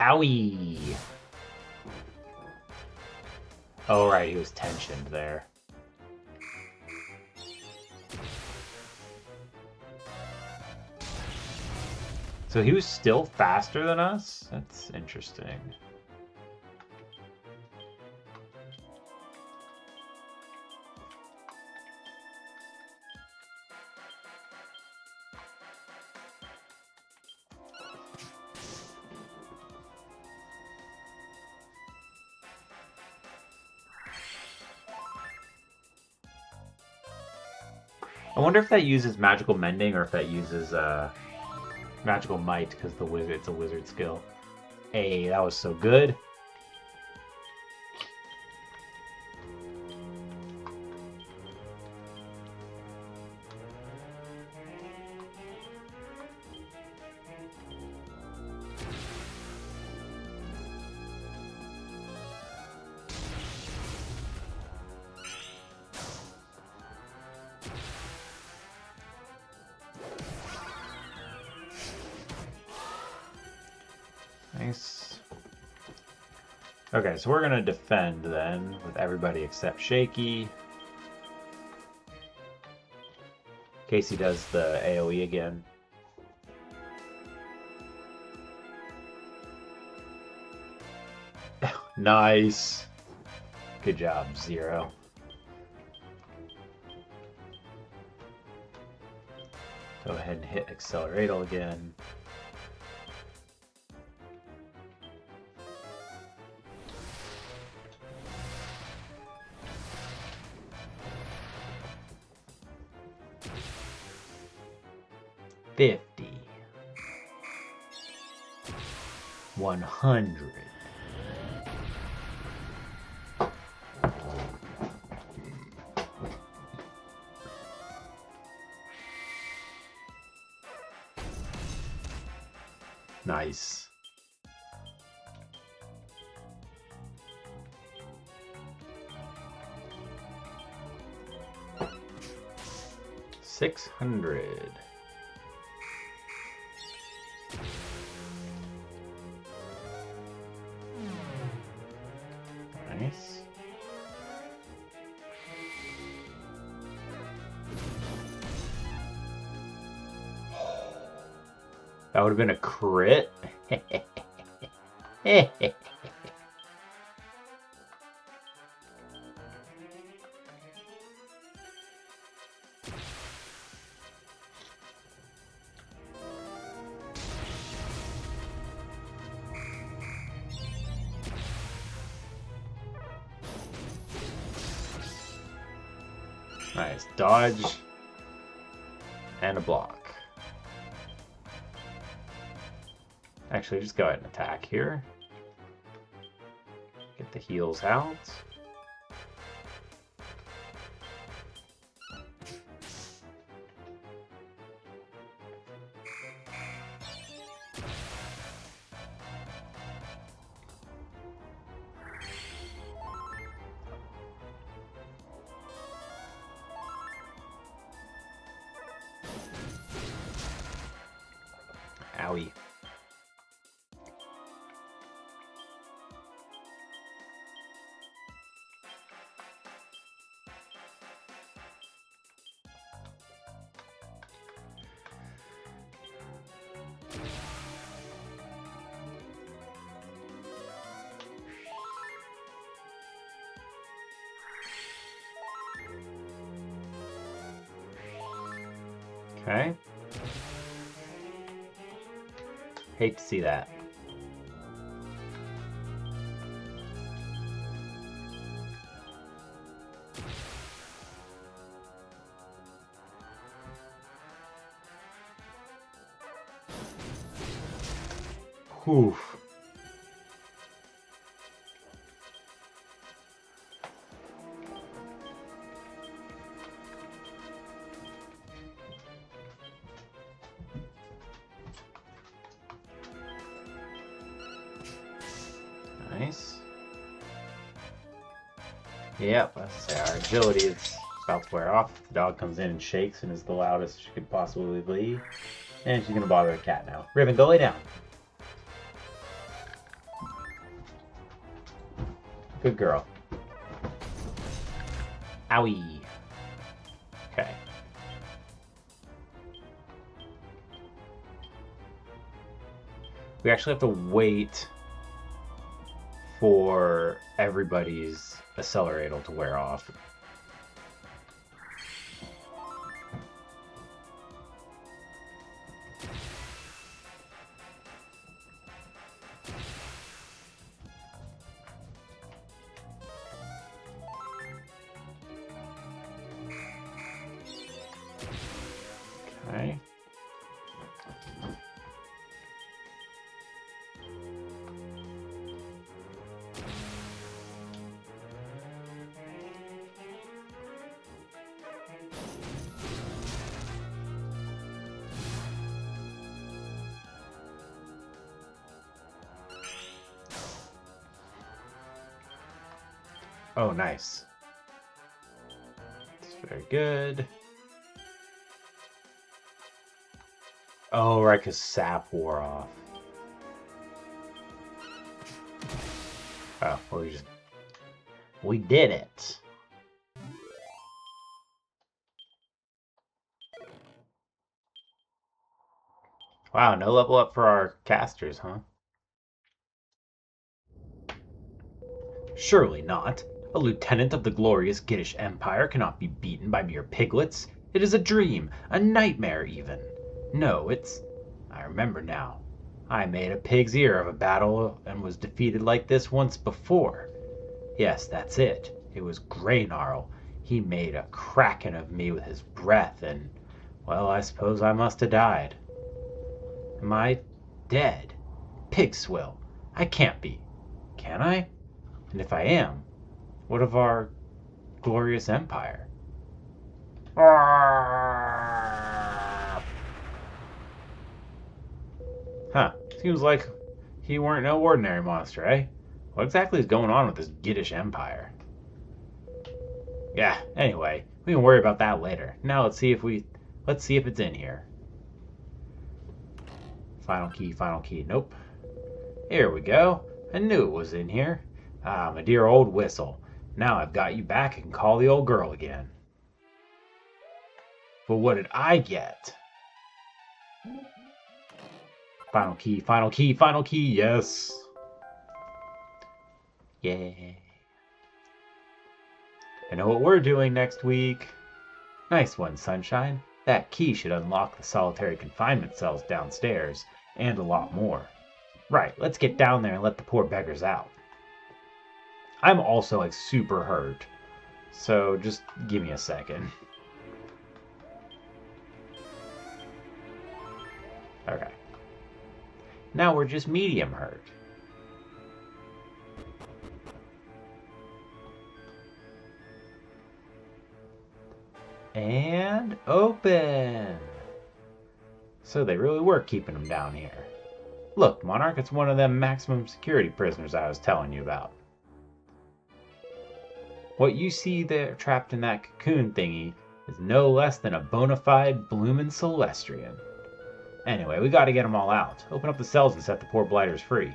Owie! Oh, right, he was tensioned there. So he was still faster than us? That's interesting. I wonder if that uses magical mending or if that uses magical might because it's a wizard skill. Hey, that was so good. Nice. Okay, so we're gonna defend then with everybody except Shaky. In case he does the AoE again. Nice. Good job, Zero. Go ahead and hit Acceleratal again. $50. $100. Nice. $600. Nice. That would have been a crit. Nice. Dodge and a block. Actually, just go ahead and attack here. Get the heals out. Owie. Okay. Hate to see that. Whew. Yep, let's say our agility is about to wear off. The dog comes in and shakes and is the loudest she could possibly be. And she's gonna bother the cat now. Riven, go lay down. Good girl. Owie. Okay. We actually have to wait for everybody's accelerator to wear off. Okay. Oh, nice. That's very good. Oh, right, because sap wore off. Oh, well, we did it. Wow, no level up for our casters, huh? Surely not. A lieutenant of the glorious Giddish Empire cannot be beaten by mere piglets. It is a dream, a nightmare even. No, I remember now. I made a pig's ear of a battle and was defeated like this once before. Yes, that's it. It was Greynarl. He made a kraken of me with his breath and, well, I suppose I must have died. Am I dead? Pig swill. I can't be. Can I? And if I am, what of our glorious empire? Huh. Seems like he weren't no ordinary monster, eh? What exactly is going on with this Giddish empire? Yeah, anyway, we can worry about that later. Now let's see if it's in here. Final key. Nope. Here we go. I knew it was in here. Ah, my dear old whistle. Now I've got you back and can call the old girl again. But what did I get? Final key, yes. Yay. I know what we're doing next week. Nice one, Sunshine. That key should unlock the solitary confinement cells downstairs, and a lot more. Right, let's get down there and let the poor beggars out. I'm also like super hurt, so just give me a second. Okay. Now we're just medium hurt. And open! So they really were keeping him down here. Look, Monarch, it's one of them maximum security prisoners I was telling you about. What you see there trapped in that cocoon thingy is no less than a bona fide bloomin' Celestrian. Anyway, we gotta get them all out. Open up the cells and set the poor blighters free.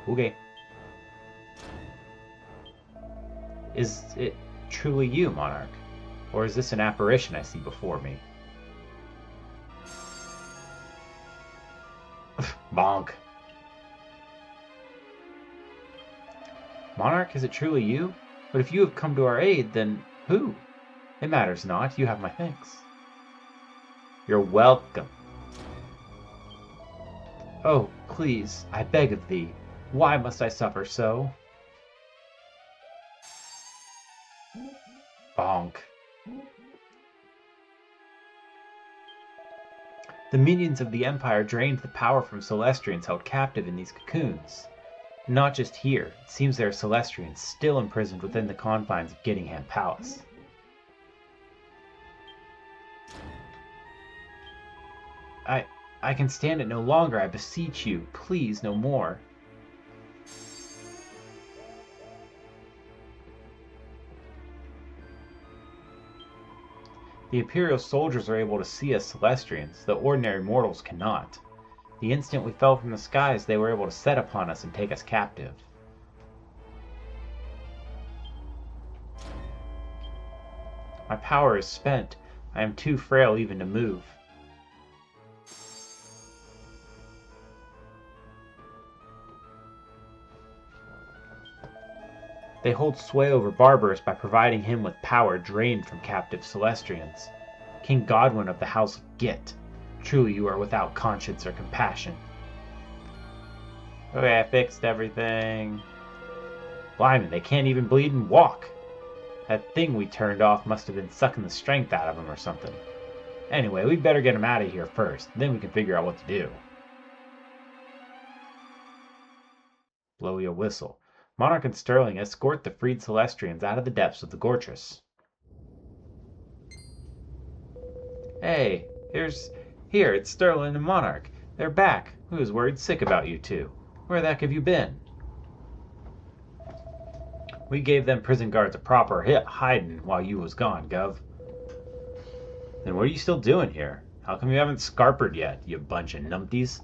Okay. Is it truly you, Monarch? Or is this an apparition I see before me? Bonk. Monarch, is it truly you? But if you have come to our aid, then who? It matters not, you have my thanks. You're welcome. Oh, please, I beg of thee, why must I suffer so? Bonk. The minions of the Empire drained the power from Celestrians held captive in these cocoons. Not just here, it seems there are Celestrians still imprisoned within the confines of Gittingham Palace. I can stand it no longer, I beseech you, please no more. The Imperial soldiers are able to see us Celestians, that ordinary mortals cannot. The instant we fell from the skies, they were able to set upon us and take us captive. My power is spent. I am too frail even to move. They hold sway over Barbarous by providing him with power drained from captive Celestians. King Godwin of the House of Git, truly you are without conscience or compassion. Okay, I fixed everything. Blimey, they can't even bleed and walk. That thing we turned off must have been sucking the strength out of them or something. Anyway, we'd better get them out of here first, then we can figure out what to do. Blow you a whistle. Monarch and Sterling escort the freed Celestians out of the depths of the Gortrus. Hey, here, it's Sterling and Monarch. They're back. We was worried sick about you two. Where the heck have you been? We gave them prison guards a proper hiding while you was gone, Gov. Then what are you still doing here? How come you haven't scarpered yet, you bunch of numpties?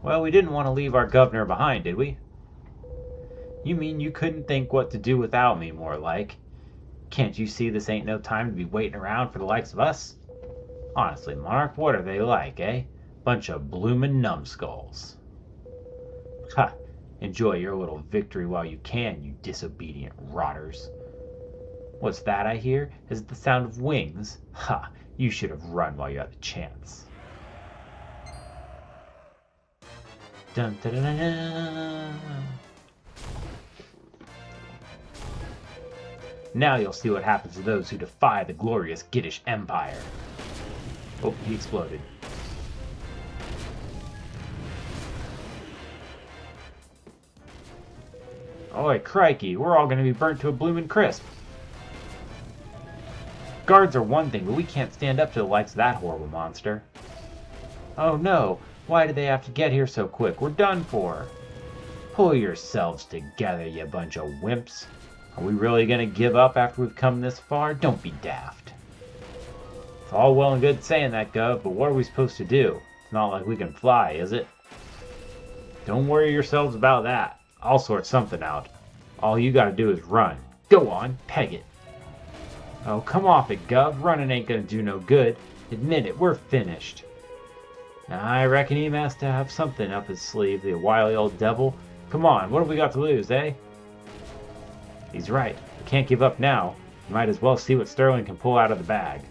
Well, we didn't want to leave our governor behind, did we? You mean you couldn't think what to do without me, more like? Can't you see this ain't no time to be waiting around for the likes of us? Honestly, Monarch, what are they like, eh? Bunch of bloomin' numbskulls. Ha! Enjoy your little victory while you can, you disobedient rotters. What's that I hear? Is it the sound of wings? Ha! You should have run while you had the chance. Dun dun dun dun dun. Now you'll see what happens to those who defy the glorious Gittish Empire. Oh, he exploded. Oi, crikey, we're all gonna be burnt to a bloomin' crisp. Guards are one thing, but we can't stand up to the likes of that horrible monster. Oh no, why did they have to get here so quick? We're done for. Pull yourselves together, you bunch of wimps. Are we really gonna give up after we've come this far? Don't be daft. It's all well and good saying that, Gov, but what are we supposed to do? It's not like we can fly, is it? Don't worry yourselves about that. I'll sort something out. All you gotta do is run. Go on, peg it. Oh, come off it, Gov. Running ain't gonna do no good. Admit it, we're finished. Now, I reckon he has to have something up his sleeve, the wily old devil. Come on, what have we got to lose, eh? He's right. We can't give up now. We might as well see what Sterling can pull out of the bag.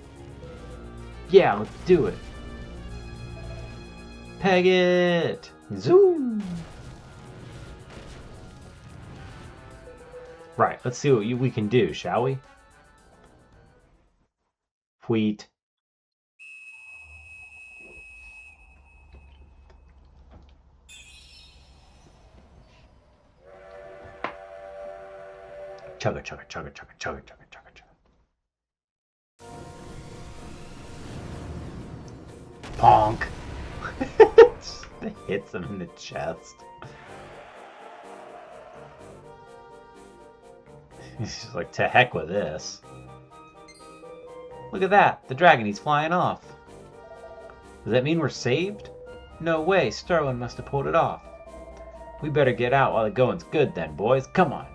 Yeah, let's do it. Peg it! Zoom! Right, let's see what we can do, shall we? Wheat. Chugga, chugga, chugga, chugga, chugga, chugga, chugga, chugga. Bonk! It hits him in the chest. He's just like, to heck with this. Look at that! The dragon, he's flying off. Does that mean we're saved? No way, Sterling must have pulled it off. We better get out while the going's good then, boys. Come on.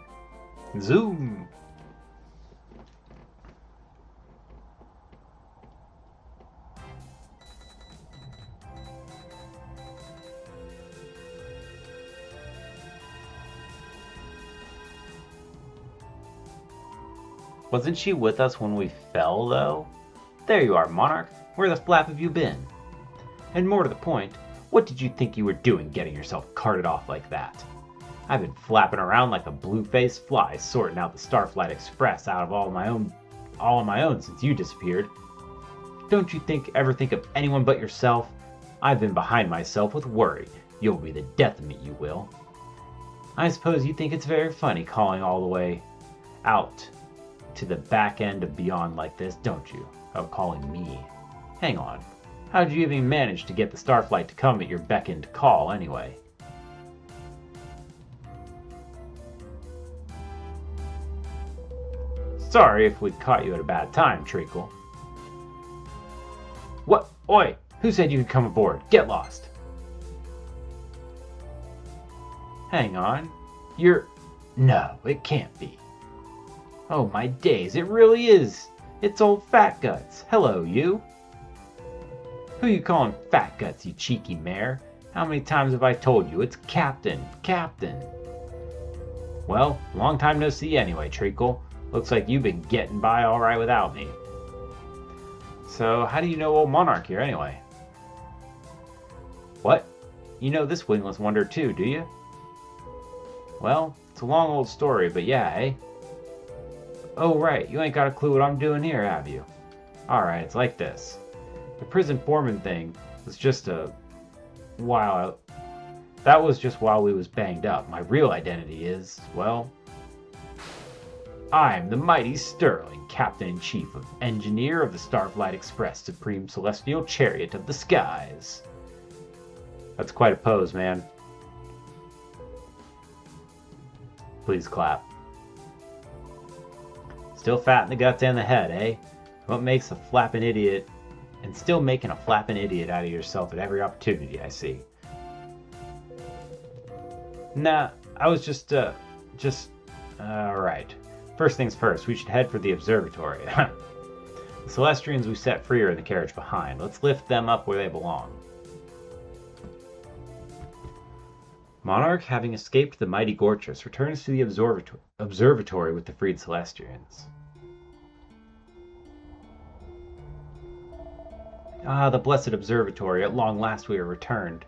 Zoom! Wasn't she with us when we fell, though? There you are, Monarch. Where the flap have you been? And more to the point, what did you think you were doing getting yourself carted off like that? I've been flapping around like a blue-faced fly sorting out the Starflight Express out of all on my own since you disappeared. Don't you ever think of anyone but yourself? I've been behind myself with worry. You'll be the death of me, you will. I suppose you think it's very funny calling all the way out to the back end of Beyond like this, don't you? Of calling me. Hang on. How'd you even manage to get the Starflight to come at your beck and call, anyway? Sorry if we caught you at a bad time, Treacle. Oi! Who said you could come aboard? Get lost! Hang on. You're... No, it can't be. Oh my days, it really is! It's old Fat Guts. Hello, you. Who you calling Fat Guts, you cheeky mare? How many times have I told you? It's Captain. Captain. Well, long time no see anyway, Treacle. Looks like you've been getting by alright without me. So, how do you know old Monarch here anyway? What? You know this wingless wonder too, do you? Well, it's a long old story, but yeah, eh? Oh right, you ain't got a clue what I'm doing here, have you? Alright, it's like this. The prison foreman thing was just a... That was just while we was banged up. My real identity is, well... I'm the mighty Sterling, Captain-in-Chief of Engineer of the Starflight Express, Supreme Celestial Chariot of the Skies. That's quite a pose, man. Please clap. Still fat in the guts and the head, eh? What makes a flapping idiot... And still making a flapping idiot out of yourself at every opportunity, I see. Nah, I was just... Alright. First things first, we should head for the observatory. The Celestians we set free are in the carriage behind. Let's lift them up where they belong. Monarch, having escaped the mighty Gortrus, returns to the observatory with the freed Celestians. Ah, the blessed observatory, at long last we are returned.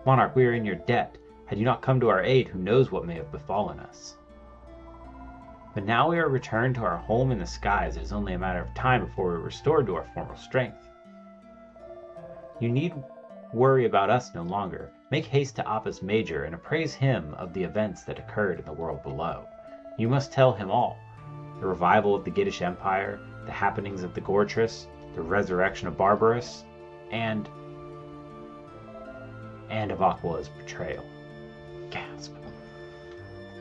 Monarch, we are in your debt. Had you not come to our aid, who knows what may have befallen us. But now we are returned to our home in the skies. It is only a matter of time before we are restored to our former strength. You need worry about us no longer. Make haste to Apis Major and appraise him of the events that occurred in the world below. You must tell him all. The revival of the Giddish Empire, the happenings of the Gortrus, the resurrection of Barbarous, and of Aqua's betrayal. Gasp.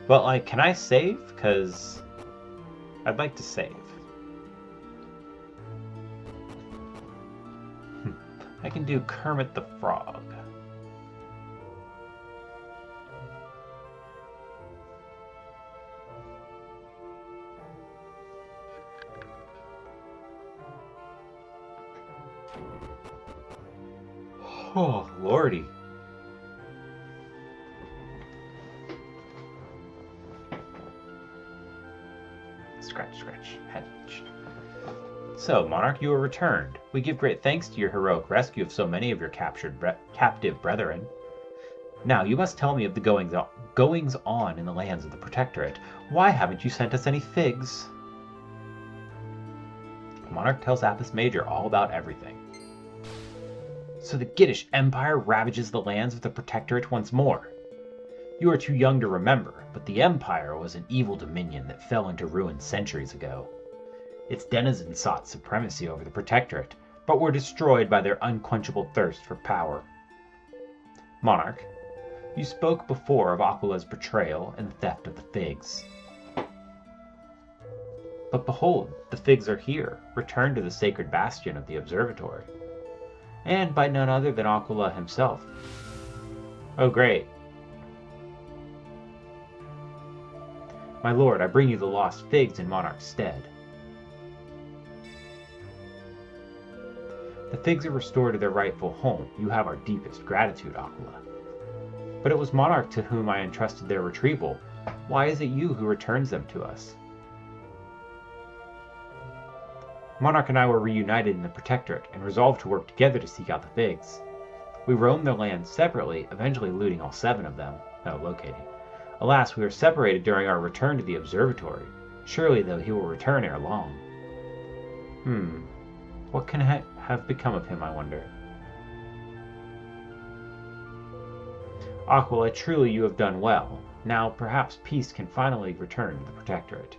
But, like, can I save? Because I'd like to save. I can do Kermit the Frog. Oh, lordy. Scratch, scratch, head itch. So, Monarch, you are returned. We give great thanks to your heroic rescue of so many of your captive brethren. Now, you must tell me of the goings on in the lands of the Protectorate. Why haven't you sent us any figs? Monarch tells Apis Major all about everything. So the Giddish Empire ravages the lands of the Protectorate once more. You are too young to remember, but the Empire was an evil dominion that fell into ruin centuries ago. Its denizens sought supremacy over the Protectorate, but were destroyed by their unquenchable thirst for power. Monarch, you spoke before of Aquala's betrayal and the theft of the figs. But behold, the figs are here, returned to the sacred bastion of the observatory. And by none other than Aquila himself. Oh great. My lord, I bring you the lost figs in Monarch's stead. The figs are restored to their rightful home. You have our deepest gratitude, Aquila. But it was Monarch to whom I entrusted their retrieval. Why is it you who returns them to us? Monarch and I were reunited in the Protectorate and resolved to work together to seek out the figs. We roamed their lands separately, eventually looting all 7 of them. Locating. Alas, we were separated during our return to the observatory. Surely, though, he will return ere long. What can have become of him, I wonder? Aquila, truly you have done well. Now, perhaps peace can finally return to the Protectorate.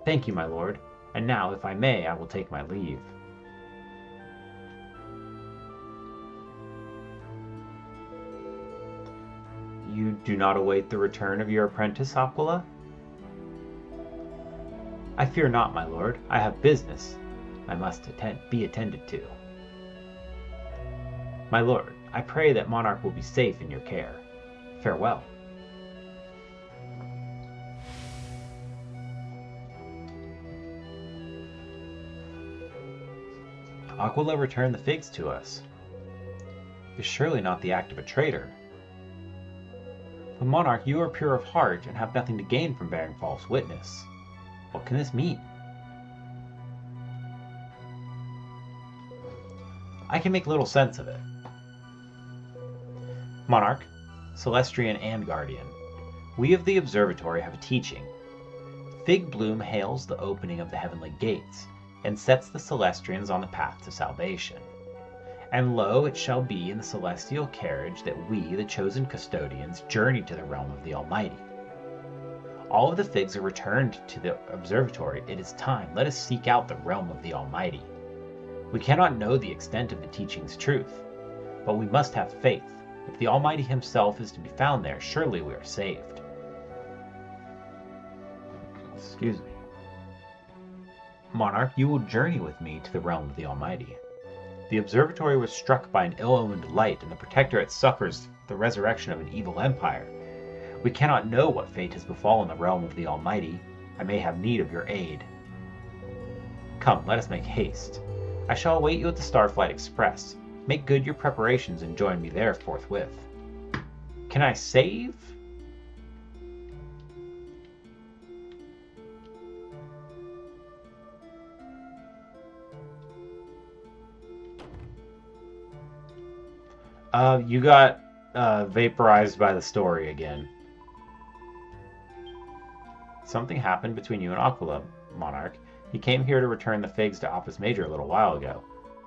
Thank you, my lord. And now, if I may, I will take my leave. You do not await the return of your apprentice, Aquila? I fear not, my lord. I have business I must be attended to. My lord, I pray that Monarch will be safe in your care. Farewell. Aquila returned the figs to us. It is surely not the act of a traitor. But Monarch, you are pure of heart and have nothing to gain from bearing false witness. What can this mean? I can make little sense of it. Monarch, Celestrian and Guardian, we of the Observatory have a teaching. Fig Bloom hails the opening of the heavenly gates, and sets the Celestrians on the path to salvation. And lo, it shall be in the celestial carriage that we, the chosen custodians, journey to the realm of the Almighty. All of the figs are returned to the observatory. It is time. Let us seek out the realm of the Almighty. We cannot know the extent of the teaching's truth, but we must have faith. If the Almighty himself is to be found there, surely we are saved. Excuse me. Monarch, you will journey with me to the realm of the Almighty. The observatory was struck by an ill-omened light, and the Protectorate suffers the resurrection of an evil empire. We cannot know what fate has befallen the realm of the Almighty. I may have need of your aid. Come, let us make haste. I shall await you at the Starflight Express. Make good your preparations and join me there forthwith. Can I save? You got vaporized by the story again. Something happened between you and Aquila, Monarch. He came here to return the figs to Opus Major a little while ago.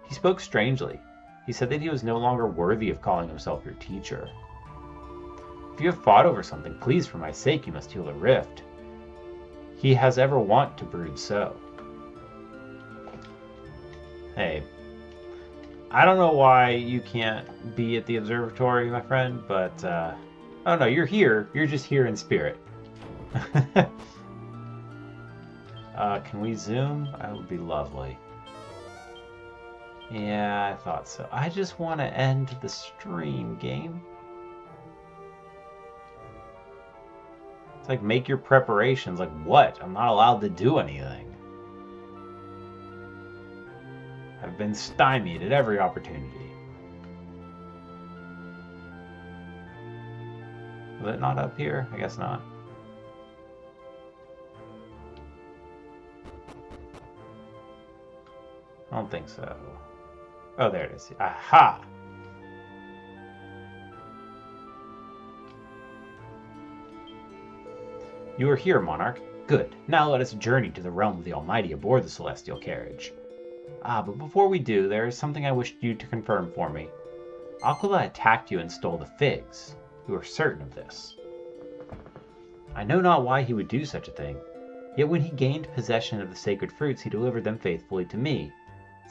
He spoke strangely. He said that he was no longer worthy of calling himself your teacher. If you have fought over something, please, for my sake, you must heal the rift. He has ever wont to brood so. Hey, I don't know why you can't be at the observatory, my friend, but, oh no, you're here. You're just here in spirit. Can we zoom? That would be lovely. Yeah, I thought so. I just want to end the stream, game. It's like, make your preparations. Like, what? I'm not allowed to do anything. I've been stymied at every opportunity. Was it not up here? I guess not. I don't think so. Oh, there it is. Aha! You are here, Monarch. Good. Now let us journey to the realm of the Almighty aboard the celestial carriage. But before we do, there is something I wished you to confirm for me. Aquila attacked you and stole the figs. You are certain of this? I know not why he would do such a thing. Yet when he gained possession of the sacred fruits, he delivered them faithfully to me.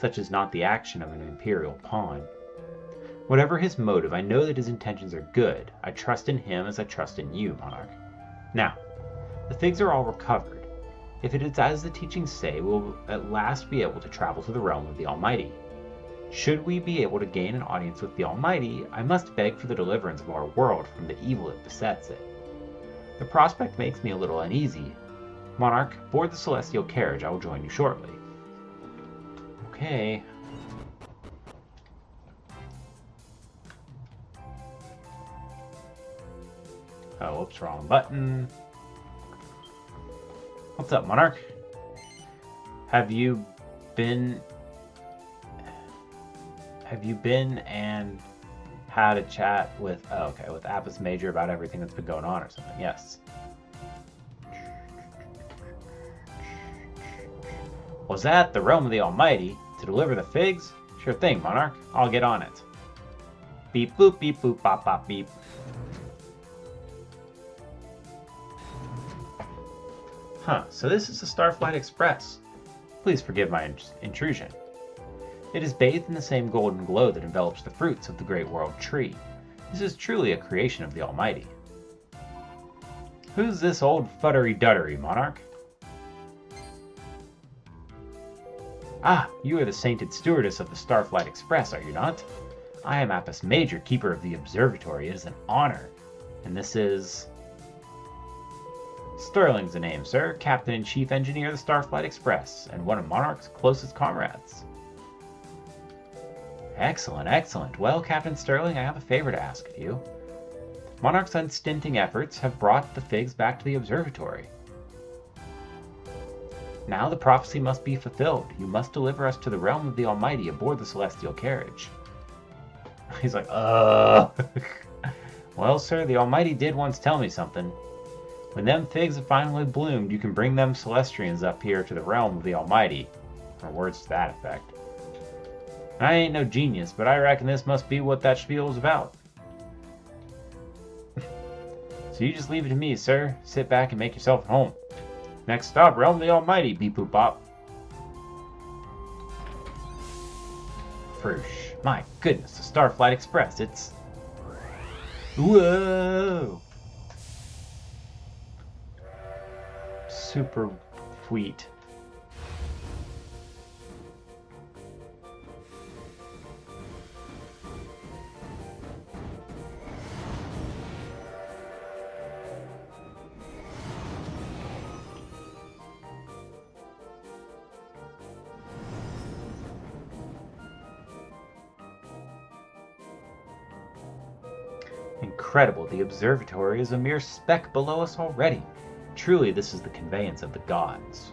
Such is not the action of an imperial pawn. Whatever his motive, I know that his intentions are good. I trust in him as I trust in you, Monarch. Now, the figs are all recovered. If it is as the teachings say, we will at last be able to travel to the realm of the Almighty. Should we be able to gain an audience with the Almighty, I must beg for the deliverance of our world from the evil that besets it. The prospect makes me a little uneasy. Monarch, board the celestial carriage. I will join you shortly. Okay. Oh, whoops, wrong button. What's up, Monarch? Have you been and had a chat with, with Apis Major about everything that's been going on or something? Yes. Was that the realm of the Almighty to deliver the figs? Sure thing, Monarch. I'll get on it. Beep boop, bop bop beep. Huh, so this is the Starflight Express. Please forgive my intrusion. It is bathed in the same golden glow that envelops the fruits of the great world tree. This is truly a creation of the Almighty. Who's this old fuddery-duddery, Monarch? Ah, you are the sainted stewardess of the Starflight Express, are you not? I am Apis Major, keeper of the observatory. It is an honor. And this is... Sterling's the name, sir. Captain and Chief Engineer of the Starflight Express, and one of Monarch's closest comrades. Excellent, excellent. Well, Captain Sterling, I have a favor to ask of you. Monarch's unstinting efforts have brought the Figs back to the observatory. Now the prophecy must be fulfilled. You must deliver us to the realm of the Almighty aboard the celestial carriage. He's like, Well, sir, the Almighty did once tell me something. When them figs have finally bloomed, you can bring them Celestians up here to the realm of the Almighty. Or words to that effect. I ain't no genius, but I reckon this must be what that spiel is about. So you just leave it to me, sir. Sit back and make yourself at home. Next stop, realm of the Almighty, beep boop bop. Froosh. My goodness, the Starflight Express, it's... Whoa! Super sweet. Incredible, the observatory is a mere speck below us already. Truly, this is the conveyance of the gods.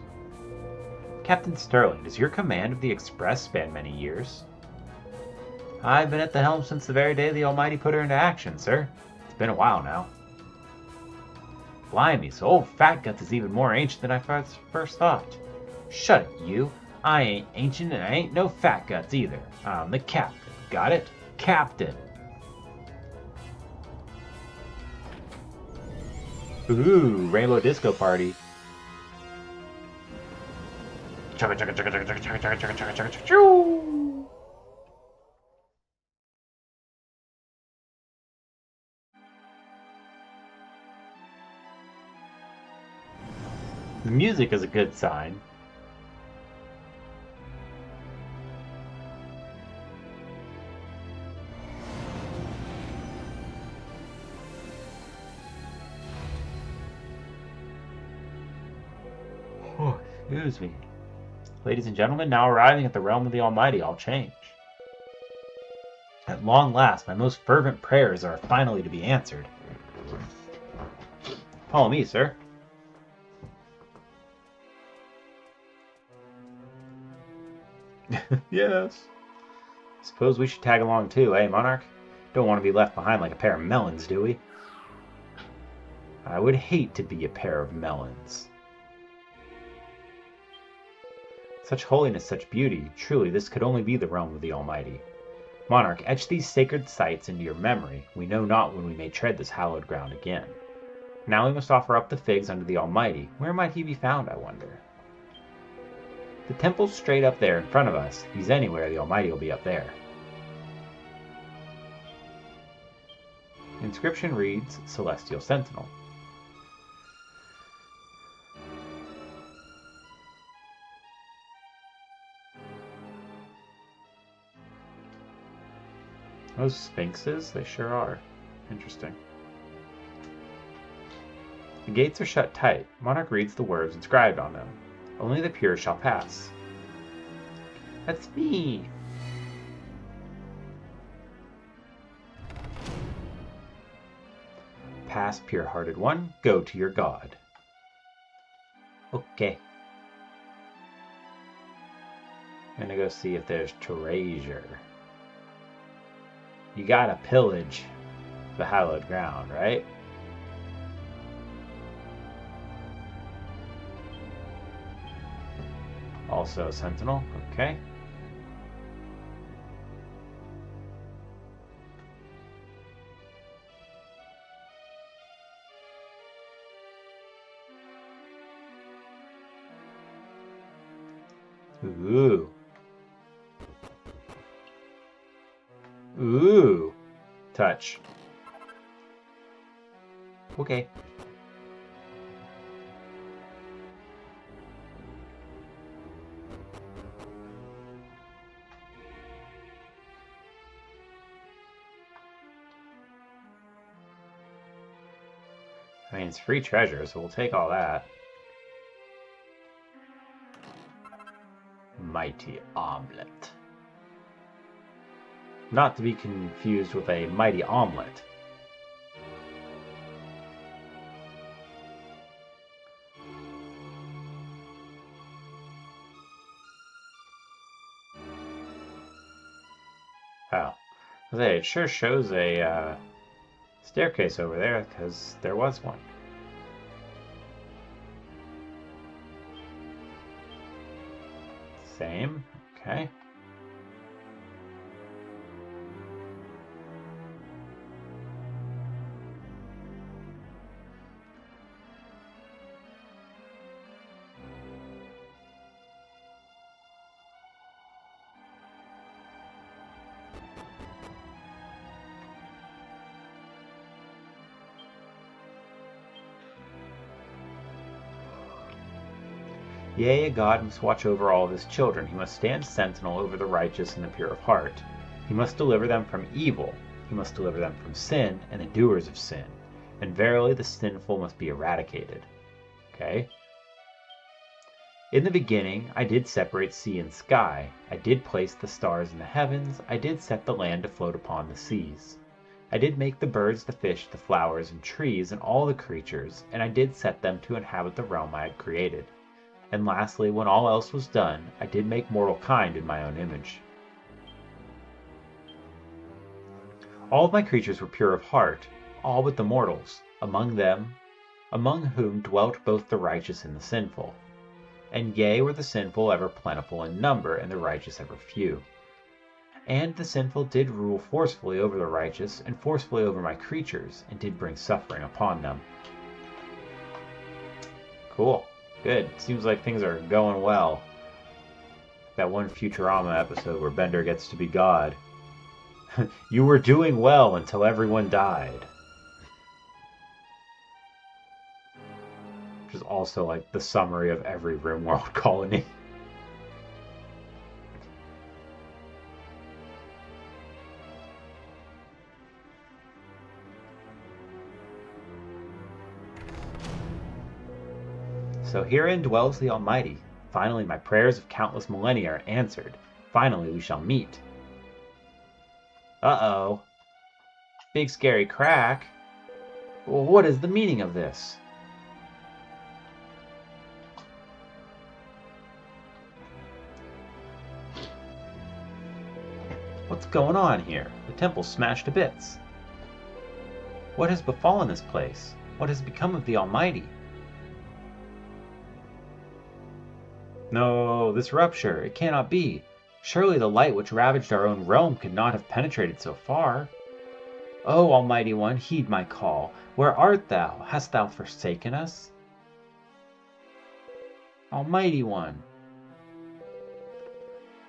Captain Sterling, does your command of the Express span many years? I've been at the helm since the very day the Almighty put her into action, sir. It's been a while now. Blimey, so old Fat Guts is even more ancient than I first thought. Shut it, you. I ain't ancient and I ain't no Fat Guts either. I'm the captain. Got it? Captain. Ooh, Rainbow Disco Party. Chugga chugga chugga chugga chugga chugga chugga chugga chugga chugga choo. The music is a good sign. Oh, excuse me. Ladies and gentlemen, now arriving at the realm of the Almighty, all change. At long last, my most fervent prayers are finally to be answered. Follow me, sir. Yes. Suppose we should tag along too, eh, Monarch? Don't want to be left behind like a pair of melons, do we? I would hate to be a pair of melons. Such holiness, such beauty, truly this could only be the realm of the Almighty. Monarch, etch these sacred sites into your memory. We know not when we may tread this hallowed ground again. Now we must offer up the figs unto the Almighty. Where might he be found, I wonder? The temple's straight up there in front of us. If he's anywhere, the Almighty will be up there. Inscription reads, Celestial Sentinel. Those sphinxes? They sure are. Interesting. The gates are shut tight. Monarch reads the words inscribed on them. Only the pure shall pass. That's me! Pass, pure-hearted one. Go to your god. Okay. I'm gonna go see if there's treasure. You gotta pillage the hallowed ground, right? Also a sentinel, okay. Ooh. Ooh. Touch. Okay. I mean, it's free treasure, so we'll take all that. Mighty omelet. Not to be confused with a mighty omelet. Oh. It sure shows a staircase over there, because there was one. Same. Okay. Yea, a God must watch over all of his children. He must stand sentinel over the righteous and the pure of heart. He must deliver them from evil. He must deliver them from sin and the doers of sin. And verily the sinful must be eradicated. Okay? In the beginning I did separate sea and sky. I did place the stars in the heavens. I did set the land to float upon the seas. I did make the birds, the fish, the flowers, and trees, and all the creatures, and I did set them to inhabit the realm I had created. And lastly, when all else was done, I did make mortal kind in my own image. All of my creatures were pure of heart, all but the mortals, among whom dwelt both the righteous and the sinful. And yea, were the sinful ever plentiful in number, and the righteous ever few. And the sinful did rule forcefully over the righteous, and forcefully over my creatures, and did bring suffering upon them. Cool. Good. Seems like things are going well. That one Futurama episode where Bender gets to be God. You were doing well until everyone died. Which is also like the summary of every RimWorld colony. So herein dwells the Almighty. Finally my prayers of countless millennia are answered. Finally we shall meet. Uh-oh. Big scary crack. Well, what is the meaning of this? What's going on here? The temple's smashed to bits. What has befallen this place? What has become of the Almighty? No, this rupture, it cannot be. Surely the light which ravaged our own realm could not have penetrated so far. O Almighty One, heed my call. Where art thou? Hast thou forsaken us? Almighty One.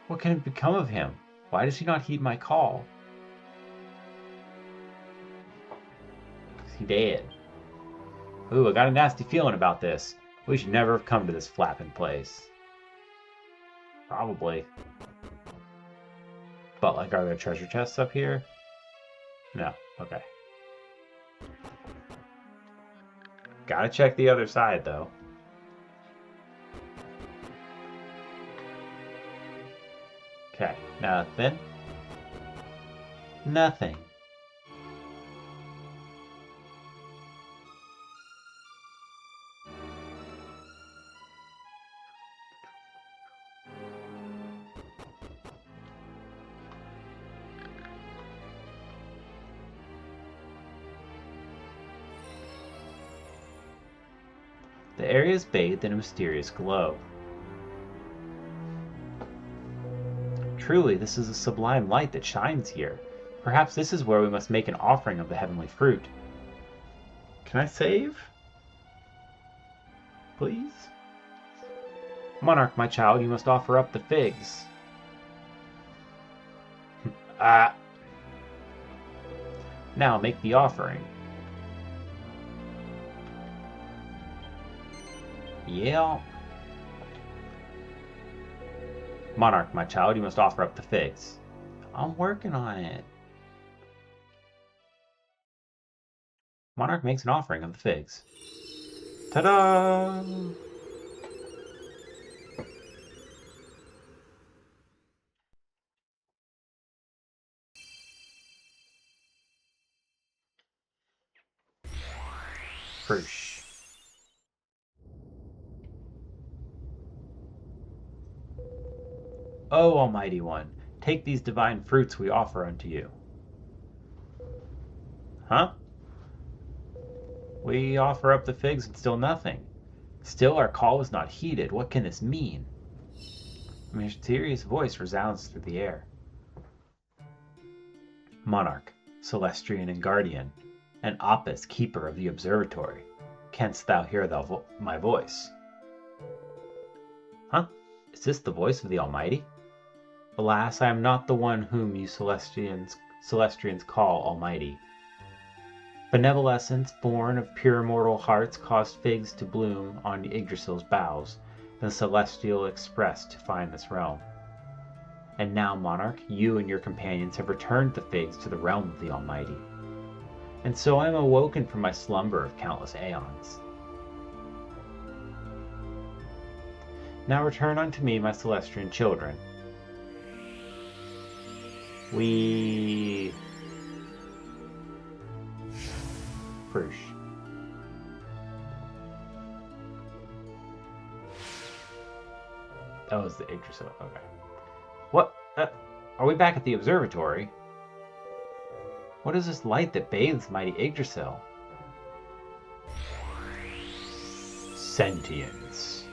What can have become of him? Why does he not heed my call? Is he dead? Ooh, I got a nasty feeling about this. We should never have come to this flapping place. Probably. But, like, are there treasure chests up here? No. Okay. Gotta check the other side, though. Okay. Nothing. Nothing. The area is bathed in a mysterious glow. Truly, this is a sublime light that shines here. Perhaps this is where we must make an offering of the heavenly fruit. Can I save? Please? Monarch, my child, you must offer up the figs. Now make the offering. Yeah. Monarch, my child, you must offer up the figs. I'm working on it. Monarch makes an offering of the figs. Ta-da! Frush. O Almighty One, take these divine fruits we offer unto you. Huh? We offer up the figs and still nothing. Still our call was not heeded. What can this mean? A mysterious voice resounds through the air. Monarch, Celestrian and Guardian, and Apis, Keeper of the Observatory, canst thou hear my voice? Huh? Is this the voice of the Almighty? Alas, I am not the one whom you Celestrians call Almighty. Benevolence, born of pure mortal hearts, caused figs to bloom on Yggdrasil's boughs, and the Celestial Express to find this realm. And now, Monarch, you and your companions have returned the figs to the realm of the Almighty. And so I am awoken from my slumber of countless aeons. Now return unto me, my Celestrian children. Frush. That was the Yggdrasil. Okay. What? Are we back at the observatory? What is this light that bathes mighty Yggdrasil? Sentience.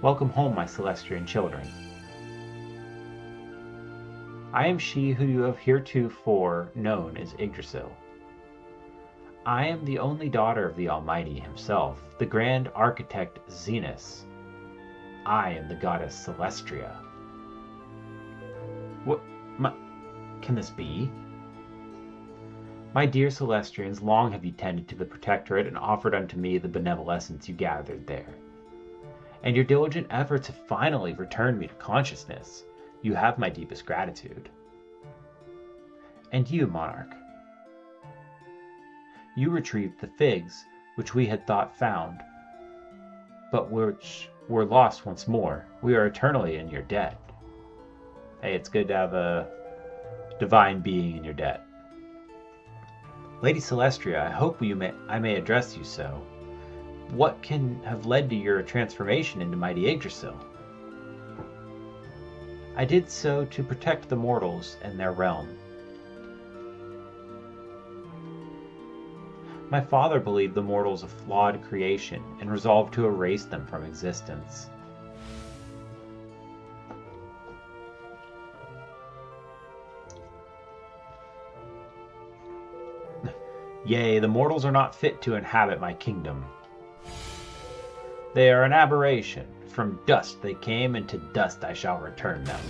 Welcome home, my Celestrian children. I am she who you have heretofore known as Yggdrasil. I am the only daughter of the Almighty himself, the grand architect Zenus. I am the goddess Celestria. What? Can this be? My dear Celestrians, long have you tended to the Protectorate and offered unto me the benevolence you gathered there. And your diligent efforts have finally returned me to consciousness. You have my deepest gratitude. And you, Monarch. You retrieved the figs, which we had thought found, but which were lost once more. We are eternally in your debt. Hey, it's good to have a divine being in your debt. Lady Celestria, I hope I may address you so. What can have led to your transformation into mighty Yggdrasil? I did so to protect the mortals and their realm. My father believed the mortals a flawed creation and resolved to erase them from existence. Yea, the mortals are not fit to inhabit my kingdom. They are an aberration. From dust they came, and to dust I shall return them.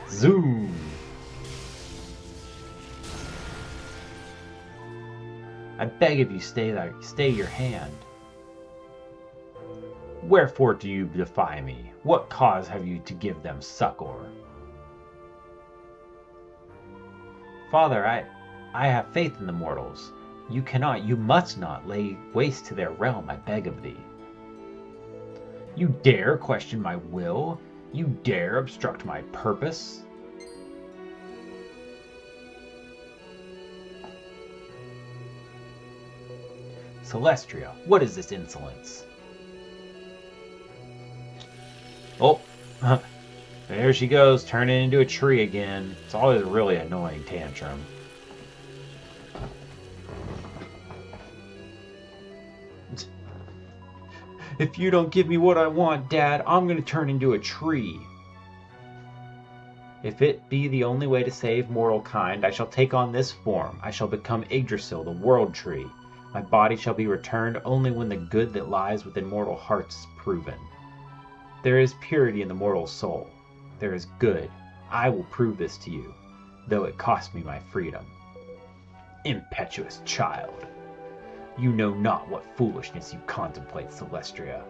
Zoom! I beg of you, stay your hand. Wherefore do you defy me? What cause have you to give them succor? Father, I have faith in the mortals. You must not lay waste to their realm, I beg of thee. You dare question my will? You dare obstruct my purpose? Celestria, what is this insolence? Oh, there she goes, turning into a tree again. It's always a really annoying tantrum. If you don't give me what I want, Dad, I'm going to turn into a tree. If it be the only way to save mortal kind, I shall take on this form. I shall become Yggdrasil, the world tree. My body shall be returned only when the good that lies within mortal hearts is proven. There is purity in the mortal soul. There is good. I will prove this to you, though it cost me my freedom. Impetuous child. You know not what foolishness you contemplate, Celestria.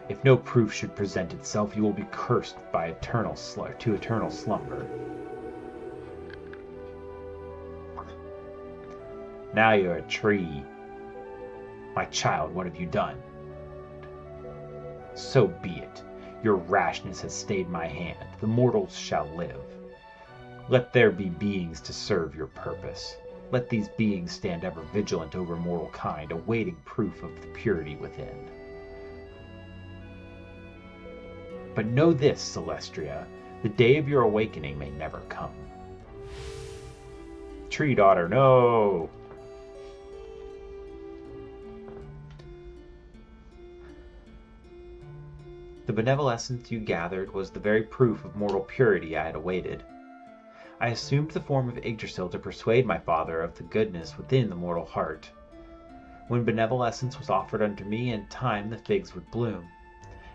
If no proof should present itself, you will be cursed by eternal slumber. Now you're a tree. My child, what have you done? So be it. Your rashness has stayed my hand. The mortals shall live. Let there be beings to serve your purpose. Let these beings stand ever vigilant over mortal kind, awaiting proof of the purity within. But know this, Celestria, the day of your awakening may never come. Tree daughter, no! The benevolence you gathered was the very proof of mortal purity I had awaited. I assumed the form of Yggdrasil to persuade my father of the goodness within the mortal heart. When benevolence was offered unto me, in time the figs would bloom,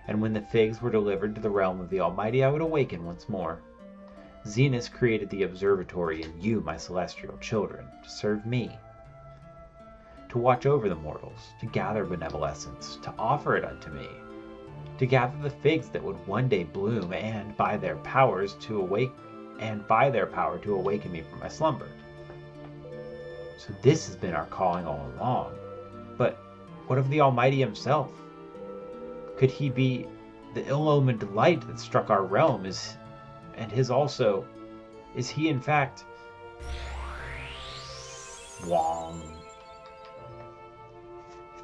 and when the figs were delivered to the realm of the Almighty, I would awaken once more. Zenus created the observatory and you, my celestial children, to serve me, to watch over the mortals, to gather benevolence, to offer it unto me, to gather the figs that would one day bloom, and by their power to awaken me from my slumber. So this has been our calling all along. But what of the Almighty himself? Could he be the ill-omened light that struck our realm? Is he in fact Wong?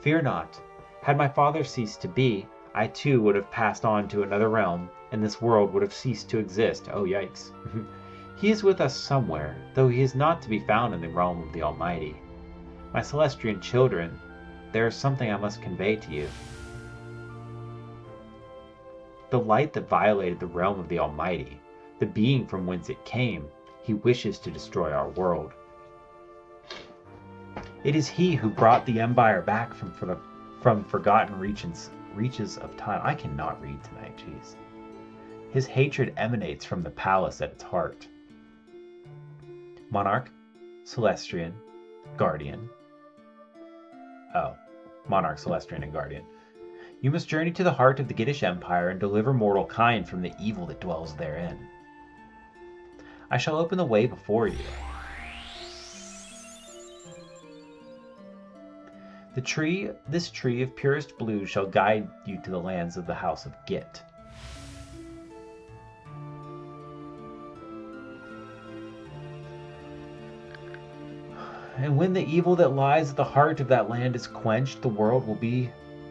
Fear not. Had my father ceased to be, I too would have passed on to another realm, and this world would have ceased to exist. Oh, yikes. He is with us somewhere, though he is not to be found in the realm of the Almighty. My Celestian children, there is something I must convey to you. The light that violated the realm of the Almighty, the being from whence it came, he wishes to destroy our world. It is he who brought the Empire back from forgotten reaches of time. I cannot read tonight, jeez. His hatred emanates from the palace at its heart. Monarch, Celestian, Guardian. Oh, Monarch, Celestian, and Guardian. You must journey to the heart of the Giddish Empire and deliver mortal kind from the evil that dwells therein. I shall open the way before you. This tree of purest blue shall guide you to the lands of the house of Git. And when the evil that lies at the heart of that land is quenched, the world will be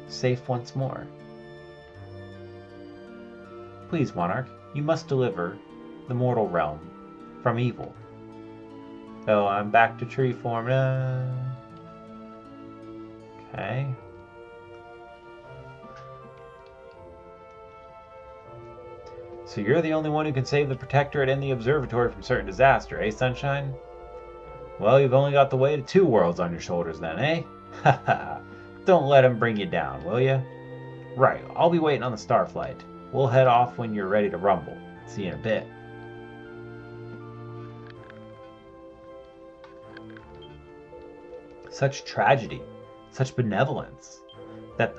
safe once more. Please, Monarch, you must deliver the mortal realm from evil. Oh, I'm back to tree form. Okay. So you're the only one who can save the Protectorate and the Observatory from certain disaster, eh, Sunshine? Well, you've only got the way to 2 worlds on your shoulders then, eh? Haha. Don't let him bring you down, will ya? Right, I'll be waiting on the Starflight. We'll head off when you're ready to rumble. See you in a bit. Such tragedy, such benevolence, that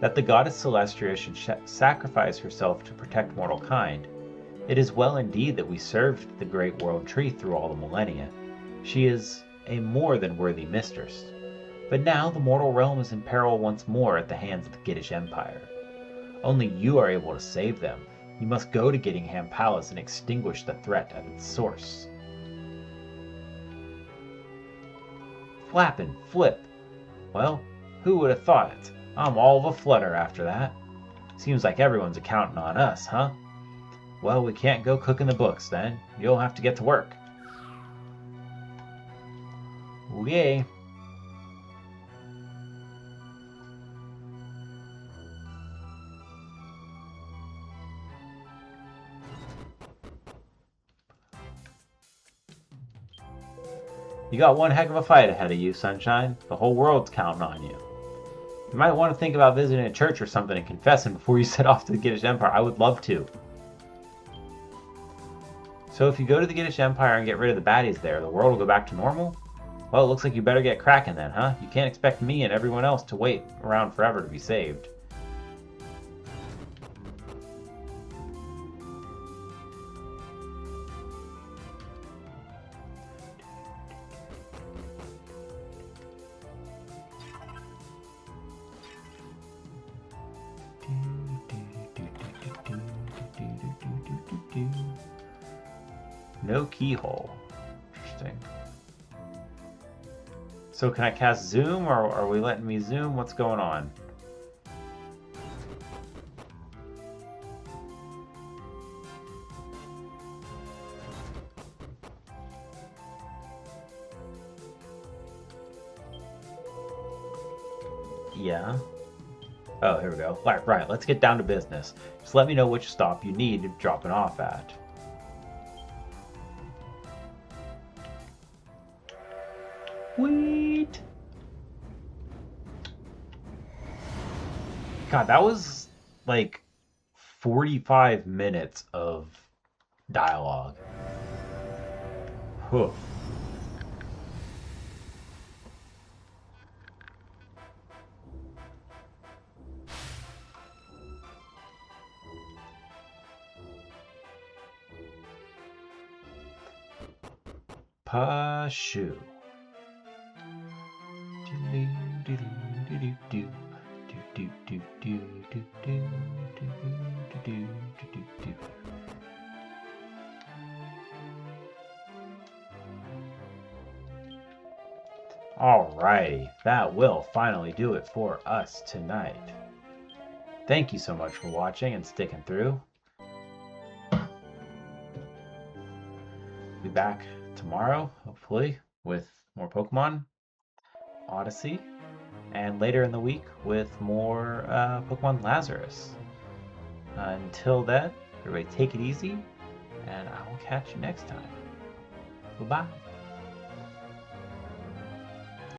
that the goddess Celestria should sacrifice herself to protect mortal kind. It is well indeed that we served the great world tree through all the millennia. She is a more than worthy mistress. But now the mortal realm is in peril once more at the hands of the Giddish Empire. Only you are able to save them. You must go to Giddingham Palace and extinguish the threat at its source. Flap and flip. Well, who would have thought it? I'm all of a flutter after that. Seems like everyone's counting on us, huh? Well, we can't go cooking the books then. You'll have to get to work. Okay. You got one heck of a fight ahead of you, Sunshine. The whole world's counting on you. You might want to think about visiting a church or something and confessing before you set off to the Giddish Empire. I would love to. So if you go to the Giddish Empire and get rid of the baddies there, the world will go back to normal? Well, it looks like you better get cracking then, huh? You can't expect me and everyone else to wait around forever to be saved. No keyhole. Interesting. So can I cast zoom, or are we letting me zoom? What's going on? Yeah. Oh, here we go. Right, let's get down to business. Just let me know which stop you need dropping off at. Sweet! God, that was like 45 minutes of dialogue. Hoof. Pashu. Alrighty, that will finally do it for us tonight. Thank you so much for watching and sticking through. Be back tomorrow, hopefully, with more Pokemon Odyssey, and later in the week with more Pokemon Lazarus. Until then, everybody take it easy, and I will catch you next time. Bye-bye.